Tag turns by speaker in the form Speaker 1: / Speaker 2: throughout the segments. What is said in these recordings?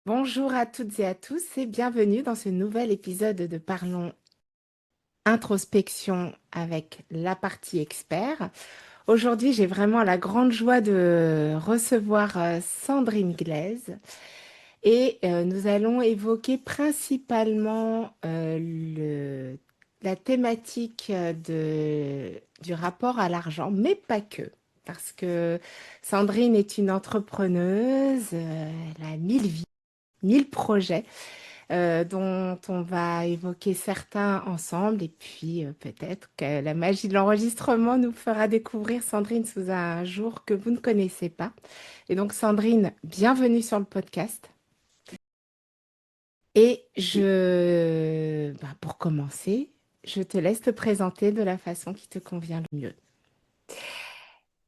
Speaker 1: Bonjour à toutes et à tous et bienvenue dans ce nouvel épisode de Parlons Introspection avec la partie expert. Aujourd'hui, j'ai vraiment la grande joie de recevoir Sandrine Glaise et nous allons évoquer principalement la thématique du rapport à l'argent, mais pas que. Parce que Sandrine est une entrepreneuse, elle a 1000 vies, 1000 projets dont on va évoquer certains ensemble et puis peut-être que la magie de l'enregistrement nous fera découvrir Sandrine sous un jour que vous ne connaissez pas. Et donc Sandrine, bienvenue sur le podcast. Et pour commencer, je te laisse te présenter de la façon qui te convient le mieux.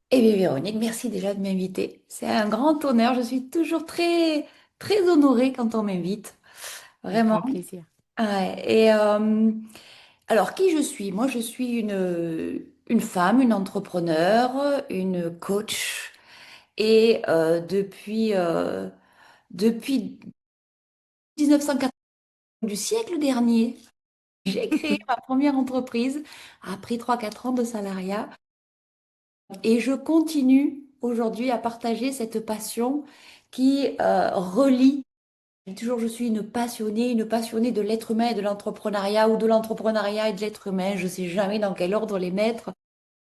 Speaker 2: Eh bien, Véronique, merci déjà de m'inviter. C'est un grand honneur. Je suis toujours très, très honorée quand on m'invite.
Speaker 1: Avec
Speaker 2: Vraiment.
Speaker 1: grand plaisir.
Speaker 2: Ouais. Alors, qui je suis? Moi, je suis une femme, une entrepreneur, une coach. Depuis 1980 du siècle dernier, j'ai créé ma première entreprise après 3 4 ans de salariat. Et je continue aujourd'hui à partager cette passion qui relie. Toujours, je suis une passionnée de l'être humain et de l'entrepreneuriat ou de l'entrepreneuriat et de l'être humain. Je ne sais jamais dans quel ordre les mettre.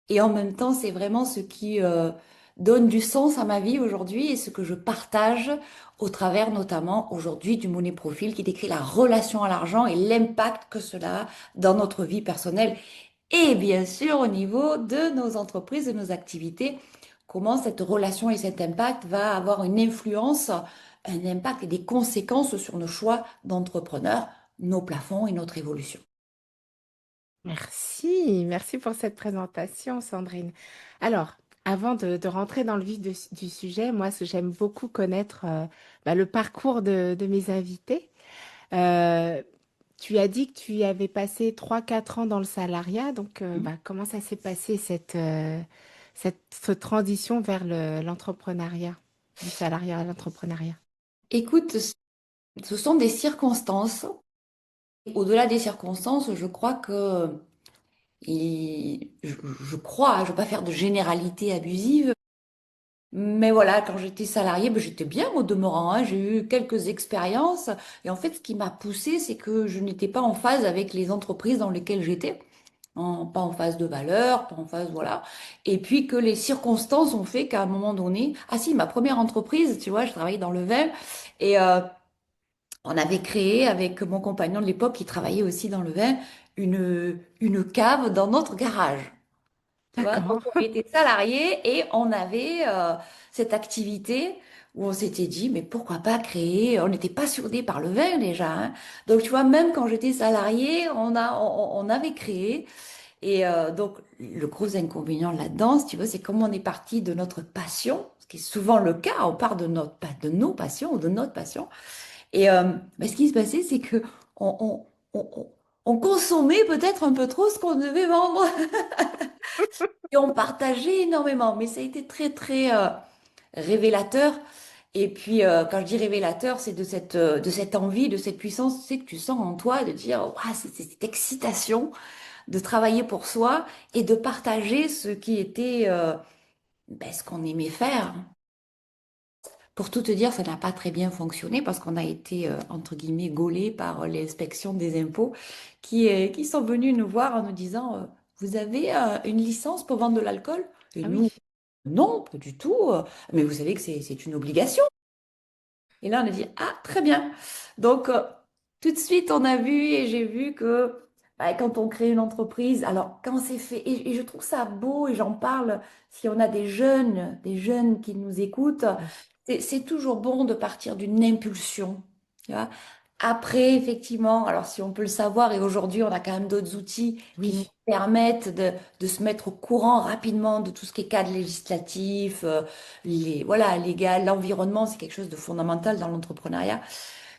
Speaker 2: Et en même temps, c'est vraiment ce qui donne du sens à ma vie aujourd'hui et ce que je partage au travers notamment aujourd'hui du Money Profil qui décrit la relation à l'argent et l'impact que cela a dans notre vie personnelle et bien sûr au niveau de nos entreprises, de nos activités, comment cette relation et cet impact va avoir une influence, un impact et des conséquences sur nos choix d'entrepreneurs, nos plafonds et notre évolution.
Speaker 1: Merci pour cette présentation, Sandrine. Alors, avant de rentrer dans le vif du sujet, moi, j'aime beaucoup connaître le parcours de mes invités. Euh, Tu as dit que tu y avais passé 3 4 ans dans le salariat, donc comment ça s'est passé cette transition vers l'entrepreneuriat, du salariat à l'entrepreneuriat?
Speaker 2: Écoute, ce sont des circonstances. Au-delà des circonstances, je crois que, je crois, je ne veux pas faire de généralité abusive, mais voilà, quand j'étais salariée, ben, j'étais bien au demeurant, hein. J'ai eu quelques expériences. Et en fait, ce qui m'a poussée, c'est que je n'étais pas en phase avec les entreprises dans lesquelles j'étais. Pas en phase de valeur, pas en phase, voilà. Et puis que les circonstances ont fait qu'à un moment donné, ah si, ma première entreprise, tu vois, je travaillais dans le vin et on avait créé avec mon compagnon de l'époque qui travaillait aussi dans le vin une cave dans notre garage. Tu vois, donc
Speaker 1: D'accord.
Speaker 2: on était salariés et on avait cette activité où on s'était dit, mais pourquoi pas créer, on était passionnés par le vin déjà, hein. Donc tu vois, même quand j'étais salariée, on avait créé. Et donc le gros inconvénient là-dedans, si tu veux, c'est comme on est parti de notre passion, ce qui est souvent le cas, on part de nos passions ou de notre passion. Et ce qui se passait, c'est que on, on consommait peut-être un peu trop ce qu'on devait vendre. Et on partageait énormément, mais ça a été très, très révélateur. Et puis, quand je dis révélateur, c'est de cette envie, de cette puissance, tu sais, que tu sens en toi, de dire, Ouah, c'est cette excitation de travailler pour soi et de partager ce qui était, ce qu'on aimait faire. Pour tout te dire, ça n'a pas très bien fonctionné parce qu'on a été, entre guillemets, gaulés par l'inspection des impôts qui sont venus nous voir en nous disant, vous avez une licence pour vendre de l'alcool? Et
Speaker 1: Ah oui.
Speaker 2: nous, non, pas du tout. Mais vous savez que c'est une obligation. Et là, on a dit, ah, très bien. Donc, tout de suite, on a vu et j'ai vu que quand on crée une entreprise, alors quand c'est fait, et je trouve ça beau et j'en parle, si on a des jeunes qui nous écoutent,
Speaker 1: Oui.
Speaker 2: c'est toujours bon de partir d'une impulsion. Tu vois. Après, effectivement, alors si on peut le savoir, et aujourd'hui, on a quand même d'autres outils qui nous
Speaker 1: Oui.
Speaker 2: permettent de se mettre au courant rapidement de tout ce qui est cadre législatif, voilà, légal, l'environnement, c'est quelque chose de fondamental dans l'entrepreneuriat.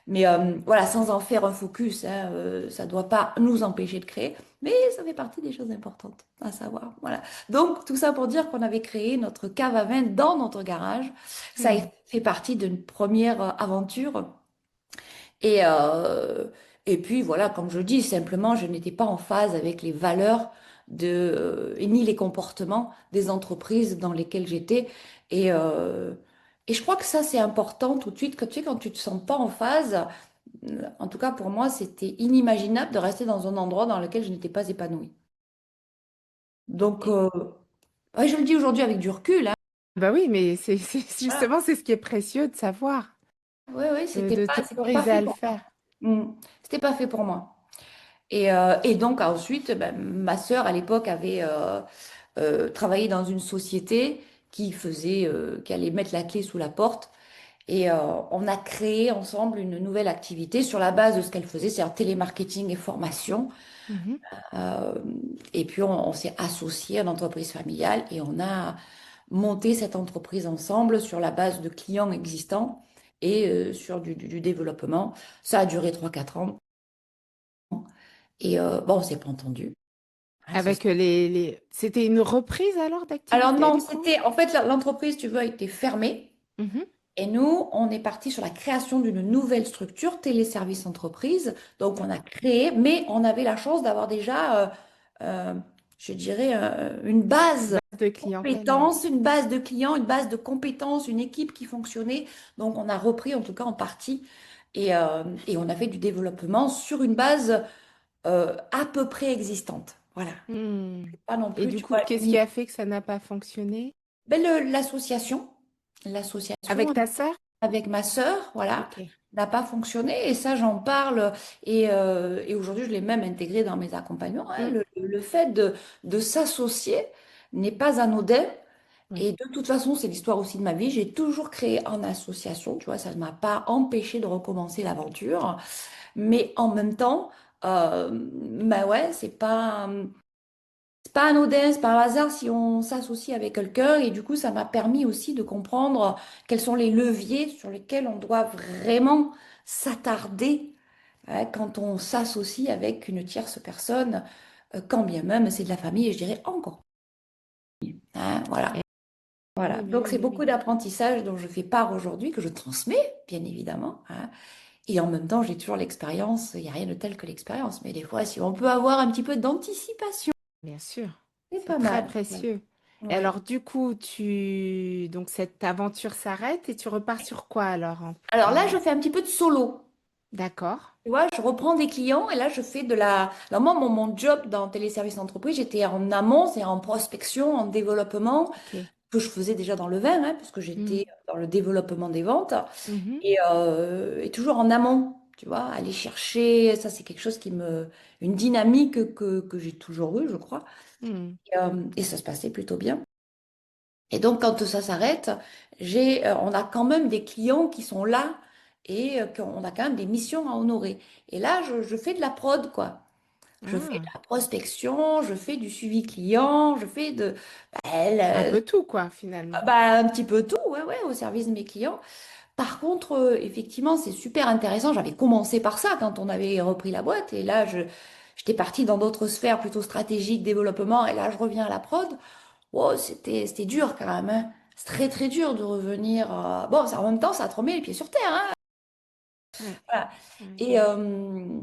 Speaker 2: Mais voilà, sans en faire un focus, hein, ça ne doit pas nous empêcher de créer, mais ça fait partie des choses importantes à savoir. Voilà. Donc, tout ça pour dire qu'on avait créé notre cave à vin dans notre garage. Ça a
Speaker 1: Hmm.
Speaker 2: fait partie d'une première aventure. Et, euh, et puis voilà, comme je dis, simplement, je n'étais pas en phase avec les valeurs et ni les comportements des entreprises dans lesquelles j'étais. Et, euh, et je crois que ça, c'est important tout de suite, que tu sais, quand tu te sens pas en phase, en tout cas pour moi, c'était inimaginable de rester dans un endroit dans lequel je n'étais pas épanouie. Donc,
Speaker 1: Et-
Speaker 2: ouais, je le dis aujourd'hui avec du recul, hein.
Speaker 1: Bah oui, mais
Speaker 2: Voilà.
Speaker 1: justement, c'est ce qui est précieux de savoir,
Speaker 2: Oui, oui,
Speaker 1: de
Speaker 2: c'était pas
Speaker 1: t'autoriser
Speaker 2: fait
Speaker 1: à le
Speaker 2: pour moi.
Speaker 1: faire.
Speaker 2: C'était pas fait pour moi. Et donc ensuite, ben, ma sœur à l'époque avait travaillé dans une société qui allait mettre la clé sous la porte. Et on a créé ensemble une nouvelle activité sur la base de ce qu'elle faisait, c'est-à-dire télémarketing et formation.
Speaker 1: Mhm.
Speaker 2: Euh, et puis on s'est associé à l'entreprise familiale et on a monté cette entreprise ensemble sur la base de clients existants et sur du développement. Ça a duré 3 4 ans. Et bon, on s'est pas entendu. Hein,
Speaker 1: Avec C'était une reprise alors
Speaker 2: alors
Speaker 1: d'activité
Speaker 2: non,
Speaker 1: du coup?
Speaker 2: c'était en fait l'entreprise, tu veux, a été fermée.
Speaker 1: Mhm.
Speaker 2: Et nous, on est parti sur la création d'une nouvelle structure, téléservice entreprise. Donc, on a
Speaker 1: D'accord.
Speaker 2: créé, mais on avait la chance d'avoir déjà, euh, je dirais, une base
Speaker 1: Base de
Speaker 2: de
Speaker 1: clientèle.
Speaker 2: compétences, une base de clients, une base de compétences, une équipe qui fonctionnait. Donc, on a repris, en tout cas en partie, et on a fait du développement sur une base à peu près existante. Voilà.
Speaker 1: Hmm.
Speaker 2: Pas non
Speaker 1: Et
Speaker 2: plus,
Speaker 1: du
Speaker 2: tu
Speaker 1: coup,
Speaker 2: vois,
Speaker 1: qu'est-ce qui a fait que ça n'a pas fonctionné?
Speaker 2: ben, l'association
Speaker 1: Avec ta sœur?
Speaker 2: avec ma sœur, voilà,
Speaker 1: Ok.
Speaker 2: n'a pas fonctionné. Et ça, j'en parle. Et aujourd'hui, je l'ai même intégré dans mes accompagnements, hein.
Speaker 1: Hmm.
Speaker 2: Le fait de s'associer n'est pas anodin.
Speaker 1: Oui.
Speaker 2: Et de toute façon, c'est l'histoire aussi de ma vie. J'ai toujours créé en association, tu vois, ça ne m'a pas empêché de recommencer l'aventure. Mais en même temps, bah ouais, c'est pas anodin, c'est pas un hasard si on s'associe avec quelqu'un. Et du coup, ça m'a permis aussi de comprendre quels sont les leviers sur lesquels on doit vraiment s'attarder, hein, quand on s'associe avec une tierce personne, quand bien même c'est de la famille, et je dirais encore. Hein, voilà.
Speaker 1: Eh
Speaker 2: Voilà.
Speaker 1: oui, bah
Speaker 2: Donc,
Speaker 1: oui,
Speaker 2: c'est
Speaker 1: bah
Speaker 2: beaucoup
Speaker 1: oui.
Speaker 2: d'apprentissage dont je fais part aujourd'hui, que je transmets, bien évidemment, hein. Et en même temps, j'ai toujours l'expérience. Il n'y a rien de tel que l'expérience. Mais des fois, si on peut avoir un petit peu d'anticipation,
Speaker 1: Bien sûr.
Speaker 2: c'est
Speaker 1: C'est
Speaker 2: pas
Speaker 1: très
Speaker 2: mal.
Speaker 1: précieux. Et
Speaker 2: Ouais.
Speaker 1: alors, du coup, donc cette aventure s'arrête et tu repars sur quoi alors?
Speaker 2: Alors là, je fais un petit peu de solo.
Speaker 1: D'accord.
Speaker 2: Tu vois, je reprends des clients et là, je fais de la... Alors moi, mon job dans téléservice entreprise, j'étais en amont, c'est en prospection, en développement,
Speaker 1: Ok.
Speaker 2: que je faisais déjà dans le vin, hein, puisque
Speaker 1: Hmm.
Speaker 2: j'étais dans le développement des ventes,
Speaker 1: Mhm.
Speaker 2: et toujours en amont, tu vois, aller chercher, ça c'est quelque chose qui me... Une dynamique que j'ai toujours eue, je crois,
Speaker 1: Hmm.
Speaker 2: et ça se passait plutôt bien. Et donc, quand ça s'arrête, on a quand même des clients qui sont là et qu'on a quand même des missions à honorer. Et là, je fais de la prod, quoi. Je fais de
Speaker 1: Ah.
Speaker 2: la prospection, je fais du suivi client, je fais
Speaker 1: Un
Speaker 2: bah,
Speaker 1: peu tout, quoi, finalement.
Speaker 2: un petit peu tout, ouais, ouais, au service de mes clients. Par contre, effectivement, c'est super intéressant. J'avais commencé par ça quand on avait repris la boîte. Et là, j'étais partie dans d'autres sphères plutôt stratégiques, développement. Et là, je reviens à la prod. Wow, c'était dur quand même, hein. C'est très très dur de revenir. Bon, en même temps, ça te remet les pieds sur terre, hein.
Speaker 1: Ouais.
Speaker 2: Voilà.
Speaker 1: Ouais.
Speaker 2: Et, euh,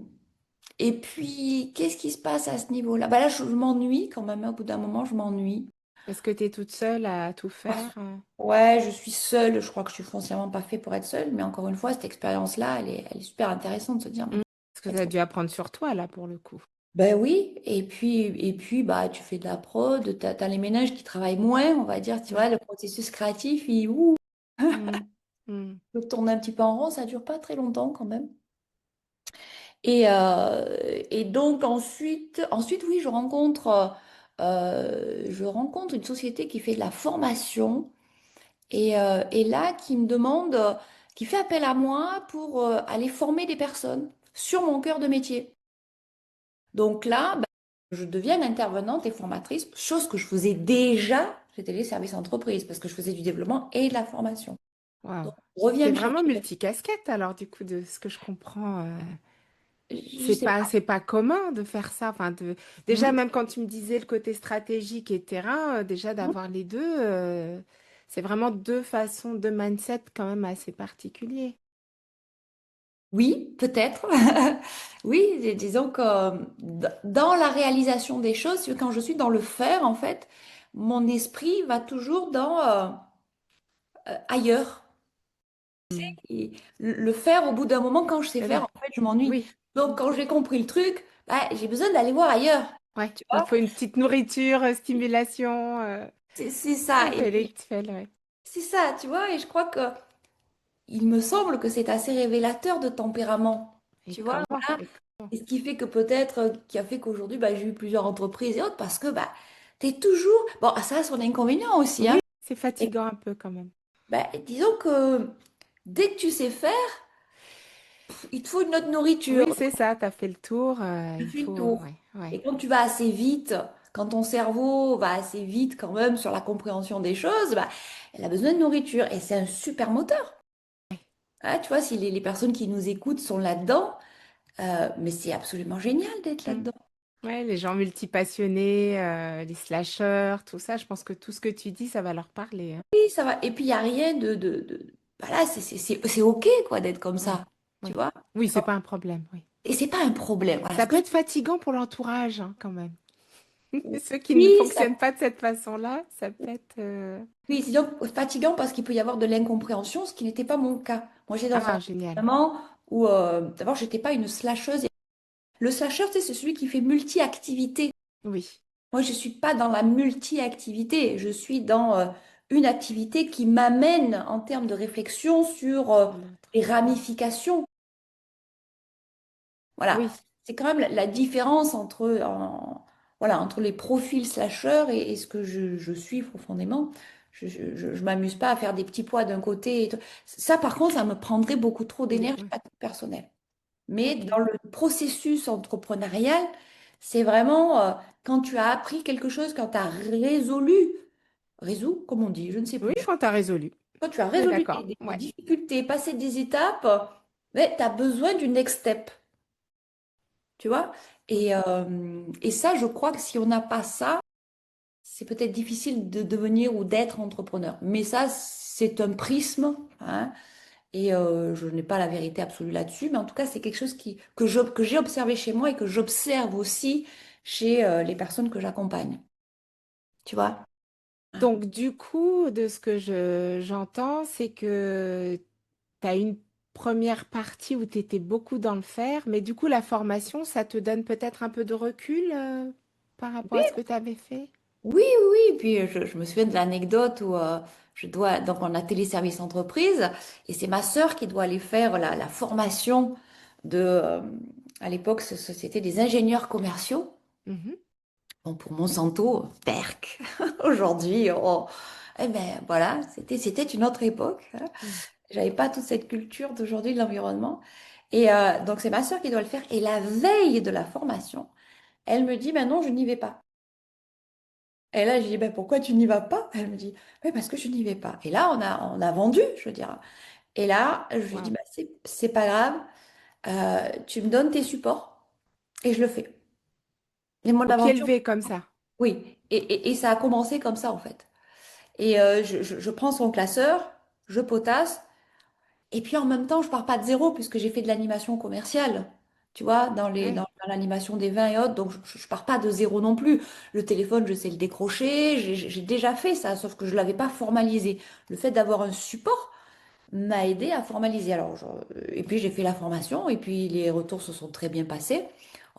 Speaker 2: et puis, qu'est-ce qui se passe à ce niveau-là? Bah là, je m'ennuie quand même, hein. Au bout d'un moment, je m'ennuie.
Speaker 1: Est-ce que tu es toute seule à tout faire?
Speaker 2: Ouais, je suis seule. Je crois que je suis foncièrement pas fait pour être seule. Mais encore une fois, cette expérience-là, elle est super intéressante de se dire, mais
Speaker 1: Hmm. Parce que tu as dû apprendre sur toi, là, pour le coup.
Speaker 2: ben oui, et puis bah, tu fais de la prod, t'as les ménages qui travaillent moins, on va dire, tu vois,
Speaker 1: Ouais.
Speaker 2: le processus créatif, il ouh,
Speaker 1: Hmm. Hmm.
Speaker 2: je tourne un petit peu en rond, ça dure pas très longtemps quand même. Et donc ensuite oui, je rencontre une société qui fait de la formation et là qui me demande, qui fait appel à moi pour aller former des personnes sur mon cœur de métier. Donc là, bah, je deviens intervenante et formatrice, chose que je faisais déjà chez Télé Services Entreprises, parce que je faisais du développement et de la formation.
Speaker 1: Waouh.
Speaker 2: Donc, on revient
Speaker 1: T'es
Speaker 2: me
Speaker 1: vraiment
Speaker 2: chercher.
Speaker 1: multicasquette, alors, du coup, de ce que je comprends.
Speaker 2: Je sais pas.
Speaker 1: C'est pas commun de faire ça. Déjà,
Speaker 2: Hmm.
Speaker 1: même quand tu me disais le côté stratégique et terrain, déjà d'avoir les deux, c'est vraiment deux façons, deux mindsets quand même assez particuliers.
Speaker 2: Oui, peut-être. Oui, disons que dans la réalisation des choses, quand je suis dans le faire, en fait, mon esprit va toujours dans ailleurs.
Speaker 1: Mm.
Speaker 2: Et le faire, au bout d'un moment, quand je sais
Speaker 1: Eh
Speaker 2: faire,
Speaker 1: ben,
Speaker 2: en fait, je m'ennuie.
Speaker 1: oui.
Speaker 2: Donc, quand j'ai compris le truc, bah, j'ai besoin d'aller voir ailleurs.
Speaker 1: Ouais.
Speaker 2: Tu
Speaker 1: Il
Speaker 2: vois?
Speaker 1: faut une petite nourriture, stimulation
Speaker 2: C'est ça.
Speaker 1: intellectuelle, ouais.
Speaker 2: C'est ça, tu vois. Et je crois que il me semble que c'est assez révélateur de tempérament.
Speaker 1: Et
Speaker 2: Tu vois,
Speaker 1: comment?
Speaker 2: voilà. Et ce qui fait que peut-être, qui a fait qu'aujourd'hui, bah, j'ai eu plusieurs entreprises et autres, parce que bah, tu es toujours. Bon, ça a son inconvénient aussi,
Speaker 1: Oui,
Speaker 2: hein.
Speaker 1: c'est
Speaker 2: Et,
Speaker 1: fatigant un peu quand même.
Speaker 2: bah, disons que dès que tu sais faire, il te faut une autre nourriture.
Speaker 1: Oui, c'est ça, tu as fait le tour.
Speaker 2: Tu
Speaker 1: Il
Speaker 2: fais le
Speaker 1: faut.
Speaker 2: tour.
Speaker 1: Ouais, ouais.
Speaker 2: Et quand tu vas assez vite, quand ton cerveau va assez vite quand même sur la compréhension des choses, bah, elle a besoin de nourriture. Et c'est un super moteur. Hein, tu vois, si les personnes qui nous écoutent sont là-dedans, mais c'est absolument génial d'être
Speaker 1: Mm.
Speaker 2: là-dedans.
Speaker 1: Ouais, les gens multipassionnés, les slasheurs, tout ça, je pense que tout ce que tu dis, ça va leur parler, hein.
Speaker 2: Oui, ça va. Et puis, il n'y a rien voilà, c'est OK, quoi, d'être comme
Speaker 1: Ouais,
Speaker 2: ça. Tu
Speaker 1: ouais.
Speaker 2: vois?
Speaker 1: Oui, c'est pas un problème, oui.
Speaker 2: Et c'est pas un problème. Voilà,
Speaker 1: Ça
Speaker 2: ce
Speaker 1: peut
Speaker 2: que
Speaker 1: être fatigant pour l'entourage, hein, quand même. Ceux qui ne
Speaker 2: oui, ça,
Speaker 1: fonctionnent pas de cette façon-là, ça peut être...
Speaker 2: oui, c'est donc fatigant parce qu'il peut y avoir de l'incompréhension, ce qui n'était pas mon cas. Moi, j'étais dans un
Speaker 1: Ah, génial.
Speaker 2: environnement où, d'abord, j'étais pas une slasheuse. Le slasher, tu sais, c'est celui qui fait multi-activité.
Speaker 1: Oui.
Speaker 2: Moi, je suis pas dans la multi-activité. Je suis dans une activité qui m'amène en termes de réflexion sur
Speaker 1: L'autre.
Speaker 2: les
Speaker 1: Mm.
Speaker 2: ramifications. Voilà,
Speaker 1: Oui.
Speaker 2: c'est quand même la différence entre, voilà, entre les profils slasheurs et ce que je suis profondément. Je m'amuse pas à faire des petits pois d'un côté. Et tout. Ça, par contre, ça me prendrait beaucoup trop
Speaker 1: Oui,
Speaker 2: d'énergie
Speaker 1: oui.
Speaker 2: à titre personnel. Mais
Speaker 1: Ok.
Speaker 2: dans le processus entrepreneurial, c'est vraiment quand tu as appris quelque chose, quand tu as résolu, comme on dit, je ne sais
Speaker 1: Oui,
Speaker 2: plus.
Speaker 1: quand tu as résolu.
Speaker 2: Quand tu as
Speaker 1: On est
Speaker 2: résolu
Speaker 1: d'accord.
Speaker 2: des
Speaker 1: Ouais.
Speaker 2: difficultés, passé des étapes, tu as besoin du next step. Tu vois?
Speaker 1: Mm.
Speaker 2: Et ça, je crois que si on n'a pas ça, c'est peut-être difficile de devenir ou d'être entrepreneur. Mais ça, c'est un prisme, hein, et je n'ai pas la vérité absolue là-dessus. Mais en tout cas, c'est quelque chose que j'ai observé chez moi et que j'observe aussi chez les personnes que j'accompagne. Tu vois?
Speaker 1: Donc, du coup, de ce que j'entends, c'est que tu as une première partie où tu étais beaucoup dans le faire, mais du coup, la formation, ça te donne peut-être un peu de recul par rapport
Speaker 2: Oui,
Speaker 1: à ce que tu avais fait.
Speaker 2: oui, oui. Oui. Puis je me souviens de l'anecdote où donc on a téléservice entreprise et c'est ma sœur qui doit aller faire la formation à l'époque, c'était des ingénieurs commerciaux.
Speaker 1: Mhm.
Speaker 2: Bon, pour Monsanto, perc. Aujourd'hui, eh ben voilà, c'était une autre époque, hein.
Speaker 1: Mm.
Speaker 2: J'avais pas toute cette culture d'aujourd'hui de l'environnement. Et donc c'est ma sœur qui doit le faire. Et la veille de la formation, elle me dit, ben non, je n'y vais pas. Et là, je dis, ben pourquoi tu n'y vas pas? Elle me dit, oui, parce que je n'y vais pas. Et là, on a vendu, je veux dire. Et là, je lui dis,
Speaker 1: Wow.
Speaker 2: ben, c'est pas grave, tu me donnes tes supports et je le fais. Et mon
Speaker 1: Au pied
Speaker 2: aventure,
Speaker 1: levé, comme ça.
Speaker 2: oui. Et ça a commencé comme ça, en fait. Et je prends son classeur, je potasse, et puis en même temps, je pars pas de zéro puisque j'ai fait de l'animation commerciale, tu vois,
Speaker 1: Ouais.
Speaker 2: dans l'animation des vins et autres, donc je pars pas de zéro non plus. Le téléphone, je sais le décrocher, j'ai déjà fait ça, sauf que je l'avais pas formalisé. Le fait d'avoir un support m'a aidé à formaliser. Alors, et puis j'ai fait la formation, et puis les retours se sont très bien passés.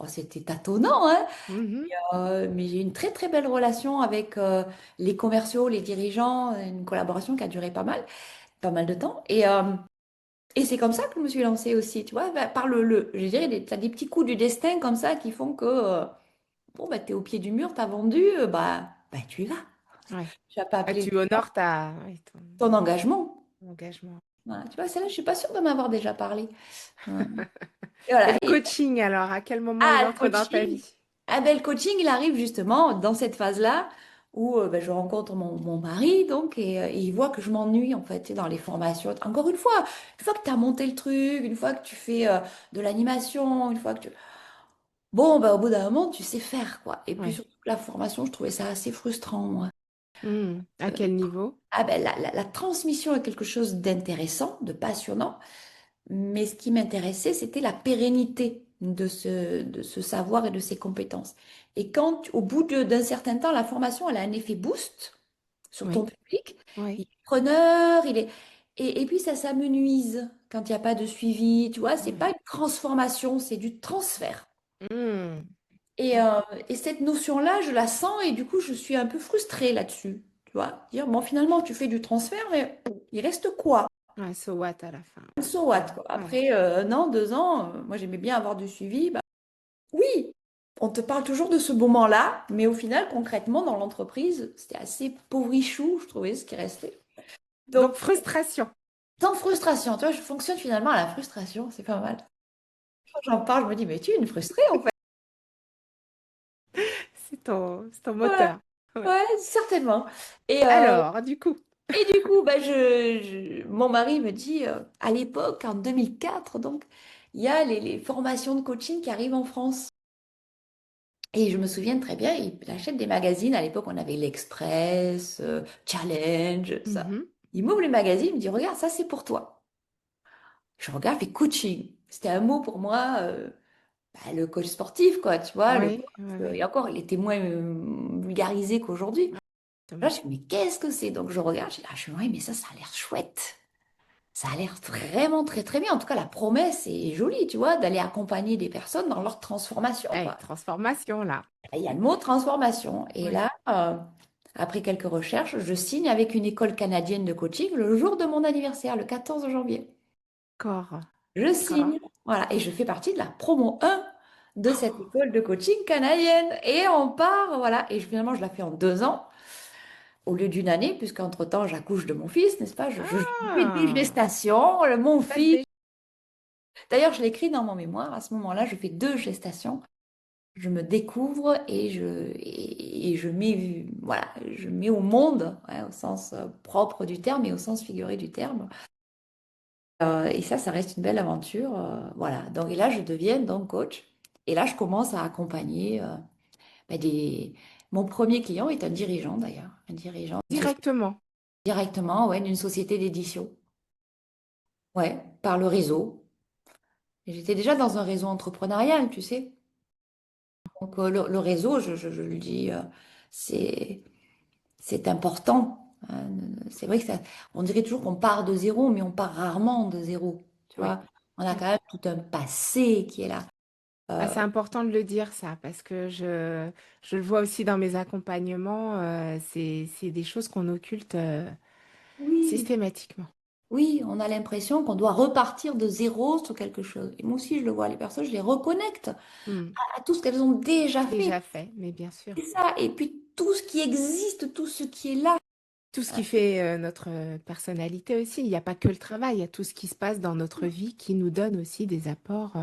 Speaker 2: Oh, c'était tâtonnant, hein?
Speaker 1: Mhm.
Speaker 2: Mais j'ai eu une très très belle relation avec les commerciaux, les dirigeants, une collaboration qui a duré pas mal de temps. Et c'est comme ça que je me suis lancée aussi, tu vois, bah, par je dirais, t'as des petits coups du destin comme ça qui font que, bon, bah, t'es au pied du mur, t'as vendu, bah, tu y vas.
Speaker 1: Ouais.
Speaker 2: Tu vas pas
Speaker 1: Ah,
Speaker 2: appeler
Speaker 1: tu honores ouais,
Speaker 2: ton engagement.
Speaker 1: ton engagement.
Speaker 2: Voilà, tu vois, celle-là, je suis pas sûre de m'avoir déjà parlé. Ouais. Et
Speaker 1: Et
Speaker 2: voilà.
Speaker 1: le coaching, alors, à quel moment il
Speaker 2: Ah, le
Speaker 1: entre dans ta
Speaker 2: coaching.
Speaker 1: vie?
Speaker 2: Ah ben, le coaching, il arrive justement dans cette phase-là où ben, je rencontre mon mari, donc, et il voit que je m'ennuie, en fait, tu sais, dans les formations. Encore une fois que tu as monté le truc, une fois que tu fais de l'animation, une fois que tu... Bon, ben, au bout d'un moment, tu sais faire, quoi. Et puis
Speaker 1: Ouais.
Speaker 2: surtout que la formation, je trouvais ça assez frustrant, moi.
Speaker 1: À quel niveau?
Speaker 2: Ah ben, la transmission est quelque chose d'intéressant, de passionnant, Mais ce qui m'intéressait, c'était la pérennité de ce savoir et de ces compétences. Et quand, au bout d'un certain temps, la formation, elle a un effet boost sur ton
Speaker 1: Oui,
Speaker 2: public, il
Speaker 1: oui.
Speaker 2: est preneur, et puis ça s'amenuise quand il n'y a pas de suivi. Tu vois, c'est pas
Speaker 1: Oui.
Speaker 2: une transformation, c'est du transfert.
Speaker 1: Hmm.
Speaker 2: Et, euh, et cette notion-là, je la sens et du coup, je suis un peu frustrée là-dessus. Tu vois, dire, bon, finalement, tu fais du transfert, mais il reste quoi?
Speaker 1: Ouais, so what à la fin.
Speaker 2: So what, quoi.
Speaker 1: Ouais.
Speaker 2: Après 1 an, 2 ans, moi j'aimais bien avoir du suivi. Bah, oui, on te parle toujours de ce moment-là, mais au final, concrètement, dans l'entreprise, c'était assez pauvrichou, je trouvais, ce qui restait.
Speaker 1: Donc,
Speaker 2: Donc,
Speaker 1: frustration.
Speaker 2: sans frustration, tu vois, je fonctionne finalement à la frustration, c'est pas mal. Quand j'en parle, je me dis, mais tu es une frustrée en fait.
Speaker 1: C'est ton
Speaker 2: Ouais,
Speaker 1: moteur. Ouais.
Speaker 2: ouais, certainement. Et, euh,
Speaker 1: Alors, du coup.
Speaker 2: et du coup, bah, mon mari me dit, à l'époque, en 2004, donc, il y a les formations de coaching qui arrivent en France. Et je me souviens très bien, il achète des magazines. À l'époque, on avait l'Express, Challenge, ça.
Speaker 1: Mhm.
Speaker 2: Il m'ouvre les magazines, il me dit, regarde, ça c'est pour toi. Je regarde les coaching. C'était un mot pour moi, bah, le coach sportif, quoi, tu vois.
Speaker 1: Oui, oui,
Speaker 2: Et
Speaker 1: oui.
Speaker 2: encore, il était moins vulgarisé qu'aujourd'hui. Là,
Speaker 1: Exactement.
Speaker 2: je me dis, mais qu'est-ce que c'est? Donc je regarde, je dis, ah, je me dis, oui, mais ça a l'air chouette. Ça a l'air vraiment très, très bien. En tout cas, la promesse est jolie, tu vois, d'aller accompagner des personnes dans leur transformation,
Speaker 1: Hey,
Speaker 2: quoi.
Speaker 1: transformation, là.
Speaker 2: Il y a le mot transformation. Et
Speaker 1: Oui.
Speaker 2: là, après quelques recherches, je signe avec une école canadienne de coaching le jour de mon anniversaire, le 14 janvier.
Speaker 1: Corps.
Speaker 2: Je
Speaker 1: Corps.
Speaker 2: signe. Voilà. Et je fais partie de la promo 1 de cette école de coaching canadienne. Et on part, voilà. Et finalement, je la fais en 2 ans au lieu d'une année, puisqu'entre-temps, j'accouche de mon fils, n'est-ce pas? Je fais des
Speaker 1: Ah,
Speaker 2: gestations. Mon
Speaker 1: ça
Speaker 2: fils.
Speaker 1: déjà.
Speaker 2: D'ailleurs, je l'écris dans mon mémoire. À ce moment-là, je fais 2 gestations. Je me découvre et je mets, voilà, je mets au monde, ouais, au sens propre du terme et au sens figuré du terme. Et ça reste une belle aventure. Voilà. Donc, et là, je deviens donc coach. Et là, je commence à accompagner bah, des... Mon premier client est un dirigeant d'ailleurs, un dirigeant
Speaker 1: Directement.
Speaker 2: directement, ouais, d'une société d'édition, ouais, par le réseau. Et j'étais déjà dans un réseau entrepreneurial, tu sais. Donc, le réseau, je le dis, c'est c'est important. Hein. C'est vrai que ça, on dirait toujours qu'on part de zéro, mais on part rarement de zéro. Tu
Speaker 1: Oui.
Speaker 2: vois, on a
Speaker 1: Oui.
Speaker 2: quand même tout un passé qui est là.
Speaker 1: Ah,
Speaker 2: Euh,
Speaker 1: c'est important de le dire, ça, parce que je le vois aussi dans mes accompagnements. C'est des choses qu'on occulte
Speaker 2: oui,
Speaker 1: systématiquement.
Speaker 2: oui, on a l'impression qu'on doit repartir de zéro sur quelque chose. Et moi aussi, je le vois, les personnes, je les reconnecte
Speaker 1: Hmm.
Speaker 2: à tout ce qu'elles ont déjà fait.
Speaker 1: Déjà fait, mais bien sûr.
Speaker 2: C'est ça. Et puis tout ce qui existe, tout ce qui est là.
Speaker 1: Tout ce
Speaker 2: Hein.
Speaker 1: qui fait notre personnalité aussi. Il n'y a pas que le travail, il y a tout ce qui se passe dans notre vie qui nous donne aussi des apports.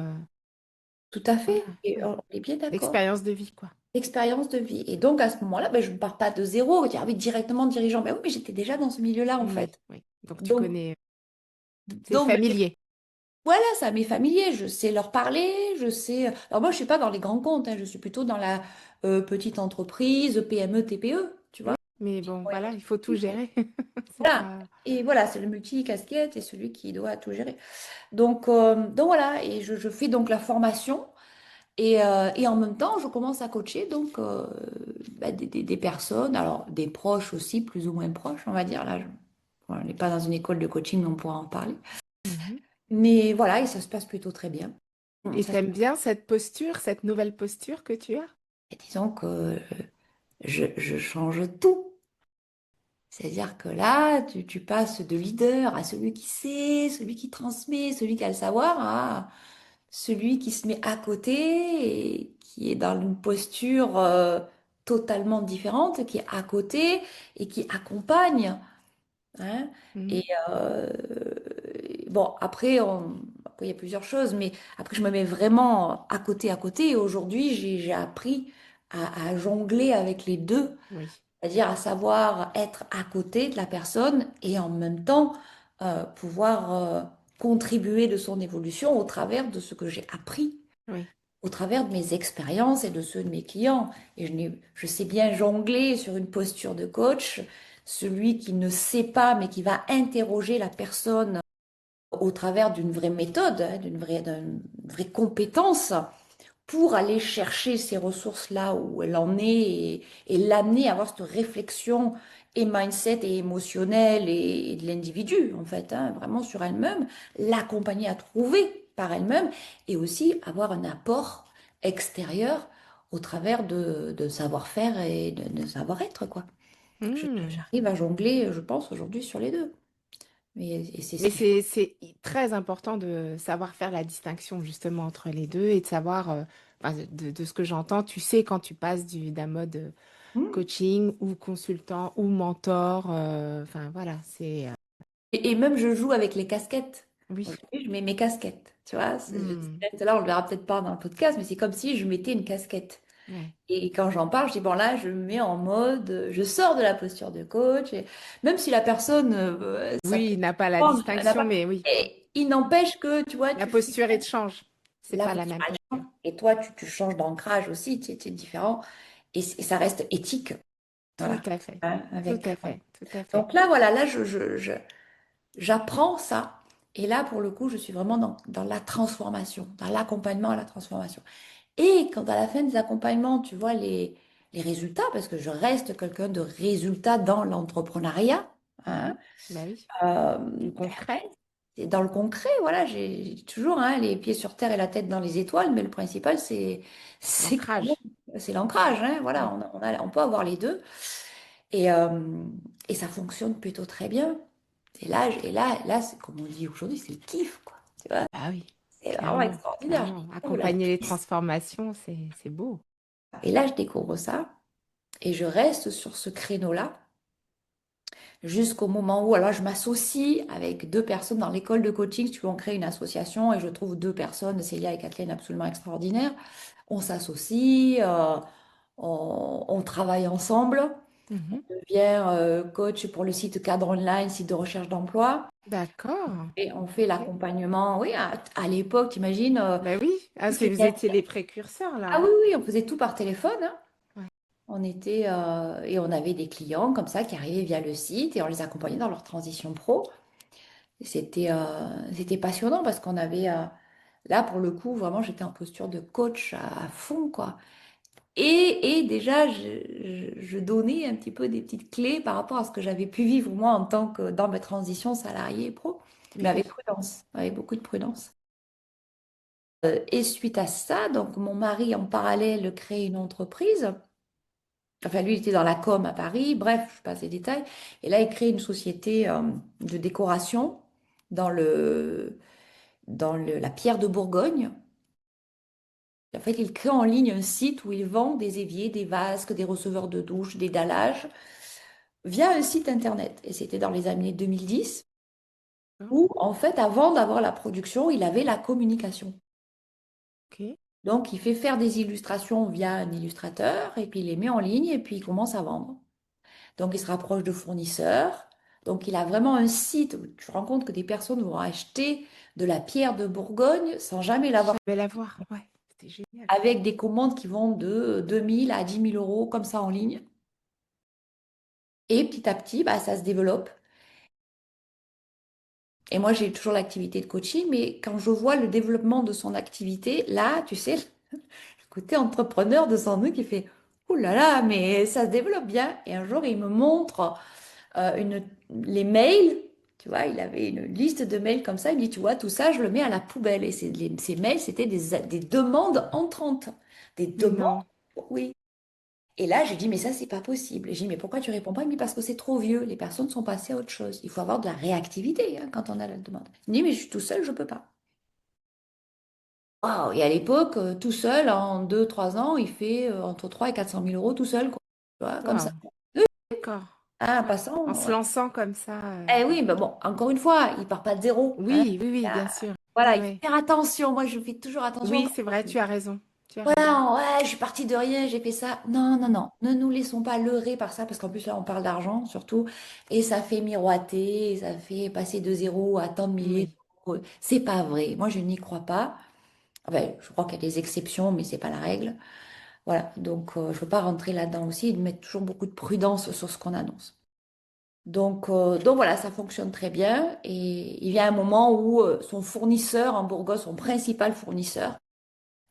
Speaker 2: Tout à
Speaker 1: Voilà,
Speaker 2: fait. Et
Speaker 1: ouais.
Speaker 2: on est bien d'accord.
Speaker 1: L'expérience de vie, quoi.
Speaker 2: Expérience de vie. Et donc, à ce moment-là, ben, je ne pars pas de zéro. Je dis, ah oui, directement dirigeant. Ben oui, mais j'étais déjà dans ce milieu-là, en
Speaker 1: Oui,
Speaker 2: fait.
Speaker 1: oui. Donc tu
Speaker 2: Donc,
Speaker 1: connais, c'est
Speaker 2: donc ben,
Speaker 1: familier.
Speaker 2: voilà, ça m'est familier. Je sais leur parler. Je sais. Alors, moi, je ne suis pas dans les grands comptes. Hein, je suis plutôt dans la petite entreprise, PME, TPE. Tu
Speaker 1: Oui,
Speaker 2: vois.
Speaker 1: mais bon,
Speaker 2: Ouais.
Speaker 1: voilà, il faut tout gérer. C'est
Speaker 2: Voilà.
Speaker 1: pas.
Speaker 2: Et voilà, c'est le multi-casquette et celui qui doit tout gérer. Donc voilà. Et je fais donc la formation. Et en même temps, je commence à coacher donc bah, des personnes, alors des proches aussi, plus ou moins proches, on va dire. Là, on n'est pas dans une école de coaching, mais on pourra en parler.
Speaker 1: Mhm.
Speaker 2: Mais voilà, et ça se passe plutôt très bien.
Speaker 1: Et
Speaker 2: Ça se-
Speaker 1: t'aimes bien cette posture, cette nouvelle posture que tu as?
Speaker 2: et disons que je change tout. C'est-à-dire que là, tu passes de leader à celui qui sait, celui qui transmet, celui qui a le savoir, à celui qui se met à côté et qui est dans une posture totalement différente, qui est à côté et qui accompagne. Hein.
Speaker 1: Mhm.
Speaker 2: Et bon, après, il y a plusieurs choses, mais après, je me mets vraiment à côté. Et aujourd'hui, j'ai appris à jongler avec les deux,
Speaker 1: Oui,
Speaker 2: c'est-à-dire à savoir être à côté de la personne et en même temps pouvoir contribuer de son évolution au travers de ce que j'ai appris
Speaker 1: oui,
Speaker 2: au travers de mes expériences et de ceux de mes clients. Et je sais bien jongler sur une posture de coach, celui qui ne sait pas, mais qui va interroger la personne au travers d'une vraie méthode, hein, d'une vraie compétence pour aller chercher ces ressources là où elle en est et l'amener à avoir cette réflexion et mindset et émotionnelle et de l'individu, en fait, hein, vraiment sur elle-même, l'accompagner à trouver par elle-même et aussi avoir un apport extérieur au travers de savoir-faire et de savoir-être, quoi.
Speaker 1: Hmm.
Speaker 2: J'arrive à jongler, je pense, aujourd'hui sur les deux. Et c'est ce
Speaker 1: Mais
Speaker 2: qui fait.
Speaker 1: c'est très important de savoir faire la distinction justement entre les deux et de savoir, enfin, de ce que j'entends, tu sais quand tu passes d'un mode
Speaker 2: Hmm.
Speaker 1: coaching ou consultant ou mentor, enfin voilà,
Speaker 2: Et même je joue avec les casquettes.
Speaker 1: oui.
Speaker 2: Aujourd'hui, je mets mes casquettes. Tu vois,
Speaker 1: Hmm.
Speaker 2: là, on le verra peut-être pas dans le podcast, mais c'est comme si je mettais une casquette.
Speaker 1: Ouais.
Speaker 2: Et quand j'en parle, je dis, bon là, je me mets en mode, je sors de la posture de coach. Et même si la personne, ça
Speaker 1: Oui,
Speaker 2: peut
Speaker 1: il n'a pas la
Speaker 2: prendre, elle n'a
Speaker 1: distinction,
Speaker 2: pas.
Speaker 1: mais oui,
Speaker 2: Et il n'empêche que, tu vois,
Speaker 1: la
Speaker 2: tu fais
Speaker 1: posture, elle change. C'est
Speaker 2: la
Speaker 1: pas la
Speaker 2: posture,
Speaker 1: même
Speaker 2: elle
Speaker 1: posture.
Speaker 2: change. Et toi, tu changes d'ancrage aussi, tu es différent. Et ça reste éthique.
Speaker 1: Tout
Speaker 2: Voilà.
Speaker 1: à fait,
Speaker 2: Hein,
Speaker 1: tout
Speaker 2: avec,
Speaker 1: à fait, tout à fait.
Speaker 2: donc là, voilà, là, j'apprends ça. Et là, pour le coup, je suis vraiment dans la transformation, dans l'accompagnement à la transformation. Et quand à la fin des accompagnements, tu vois les résultats, parce que je reste quelqu'un de résultat dans l'entrepreneuriat,
Speaker 1: Mhm.
Speaker 2: hein,
Speaker 1: Bah oui, du
Speaker 2: ben
Speaker 1: concret,
Speaker 2: après, c'est dans le concret, voilà, j'ai toujours hein, les pieds sur terre et la tête dans les étoiles, mais le principal, c'est quand
Speaker 1: l'ancrage.
Speaker 2: même- c'est l'ancrage, hein,
Speaker 1: Mm.
Speaker 2: voilà, on peut avoir les deux. Et, euh, et ça fonctionne plutôt très bien. Et là, comme on dit aujourd'hui, c'est le kiff, quoi. Tu vois,
Speaker 1: Bah oui,
Speaker 2: c'est vraiment
Speaker 1: clairement,
Speaker 2: extraordinaire. Je
Speaker 1: clairement.
Speaker 2: découvre la
Speaker 1: Accompagner les
Speaker 2: piste.
Speaker 1: transformations, c'est beau.
Speaker 2: Et là, je découvre ça et je reste sur ce créneau-là jusqu'au moment où, alors, je m'associe avec deux personnes dans l'école de coaching. Si tu veux, on crée une association et je trouve deux personnes, Célia et Kathleen, absolument extraordinaires. On s'associe, on travaille ensemble.
Speaker 1: Mhm.
Speaker 2: Je deviens coach pour le site Cadre Online, site de recherche d'emploi.
Speaker 1: D'accord.
Speaker 2: Et on fait
Speaker 1: Ok.
Speaker 2: l'accompagnement, oui, à l'époque, t'imagines,
Speaker 1: Bah oui, ah,
Speaker 2: toutes les
Speaker 1: vous étiez
Speaker 2: personnes.
Speaker 1: les précurseurs là,
Speaker 2: Ah oui,
Speaker 1: hein.
Speaker 2: oui, on faisait tout par téléphone, hein.
Speaker 1: Ouais.
Speaker 2: On était, et on avait des clients comme ça qui arrivaient via le site et on les accompagnait dans leur transition pro. C'était passionnant parce qu'on avait, là pour le coup, vraiment, j'étais en posture de coach à fond, quoi. Et déjà, je donnais un petit peu des petites clés par rapport à ce que j'avais pu vivre moi en tant que dans mes transitions salariés et pro, mais
Speaker 1: Mais
Speaker 2: avec
Speaker 1: oui.
Speaker 2: prudence, avec beaucoup de prudence. Et suite à ça, donc mon mari en parallèle crée une entreprise. Enfin, lui, il était dans la com à Paris. Bref, je passe les détails. Et là, il crée une société de décoration dans la pierre de Bourgogne. En fait, il crée en ligne un site où il vend des éviers, des vasques, des receveurs de douche, des dallages via un site internet. Et c'était dans les années 2010
Speaker 1: D'accord.
Speaker 2: où, en fait, avant d'avoir la production, il avait la communication.
Speaker 1: Ok.
Speaker 2: Donc, il fait faire des illustrations via un illustrateur et puis il les met en ligne et puis il commence à vendre. Donc, il se rapproche de fournisseurs. Donc, il a vraiment un site où tu te rends compte que des personnes vont acheter de la pierre de Bourgogne sans jamais l'avoir,
Speaker 1: Je vais la voir. Ouais, c'était génial.
Speaker 2: avec des commandes qui vont de 2 000 à 10 000 € comme ça en ligne. Et petit à petit, bah, ça se développe. Et moi, j'ai toujours l'activité de coaching, mais quand je vois le développement de son activité, là, tu sais, le côté entrepreneur de son truc, qui fait, ouh là là, mais ça se développe bien. Et un jour, il me montre les mails, tu vois, il avait une liste de mails comme ça, il me dit, tu vois, tout ça, je le mets à la poubelle. Et ces mails, c'était des demandes entrantes. Des
Speaker 1: Mais
Speaker 2: demandes,
Speaker 1: non,
Speaker 2: oui. Et là, j'ai dit, mais ça, c'est pas possible. J'ai dit, mais pourquoi tu réponds pas? Il me dit, parce que c'est trop vieux. Les personnes sont passées à autre chose. Il faut avoir de la réactivité hein, quand on a la demande. Il me dit, mais je suis tout seul, je peux pas. Waouh! Et à l'époque, tout seul, en 2, 3 ans, il fait entre 3 et 400 000 € tout seul, quoi. Tu vois, comme ça.
Speaker 1: waouh, d'accord.
Speaker 2: Un
Speaker 1: Ouais. En
Speaker 2: passant.
Speaker 1: se lançant comme ça.
Speaker 2: Eh oui, mais bon, encore une fois, il part pas de zéro. Hein.
Speaker 1: Oui, oui, oui, bien
Speaker 2: Là,
Speaker 1: sûr.
Speaker 2: voilà, il faut
Speaker 1: Ouais.
Speaker 2: faire attention. Moi, je fais toujours attention.
Speaker 1: Oui, c'est vrai, tu as raison. Tu as raison.
Speaker 2: Voilà, ouais, je suis partie de rien, j'ai fait ça. Non, non, non, ne nous laissons pas leurrer par ça, parce qu'en plus, là, on parle d'argent, surtout, et ça fait miroiter, ça fait passer de zéro à tant de milliers
Speaker 1: Oui.
Speaker 2: d'euros. C'est pas vrai. Moi, je n'y crois pas. Enfin, je crois qu'il y a des exceptions, mais c'est pas la règle. Voilà, donc je ne veux pas rentrer là-dedans aussi, et de mettre toujours beaucoup de prudence sur ce qu'on annonce. Donc voilà, ça fonctionne très bien. Et il vient un moment où son fournisseur en Bourgogne, son principal fournisseur,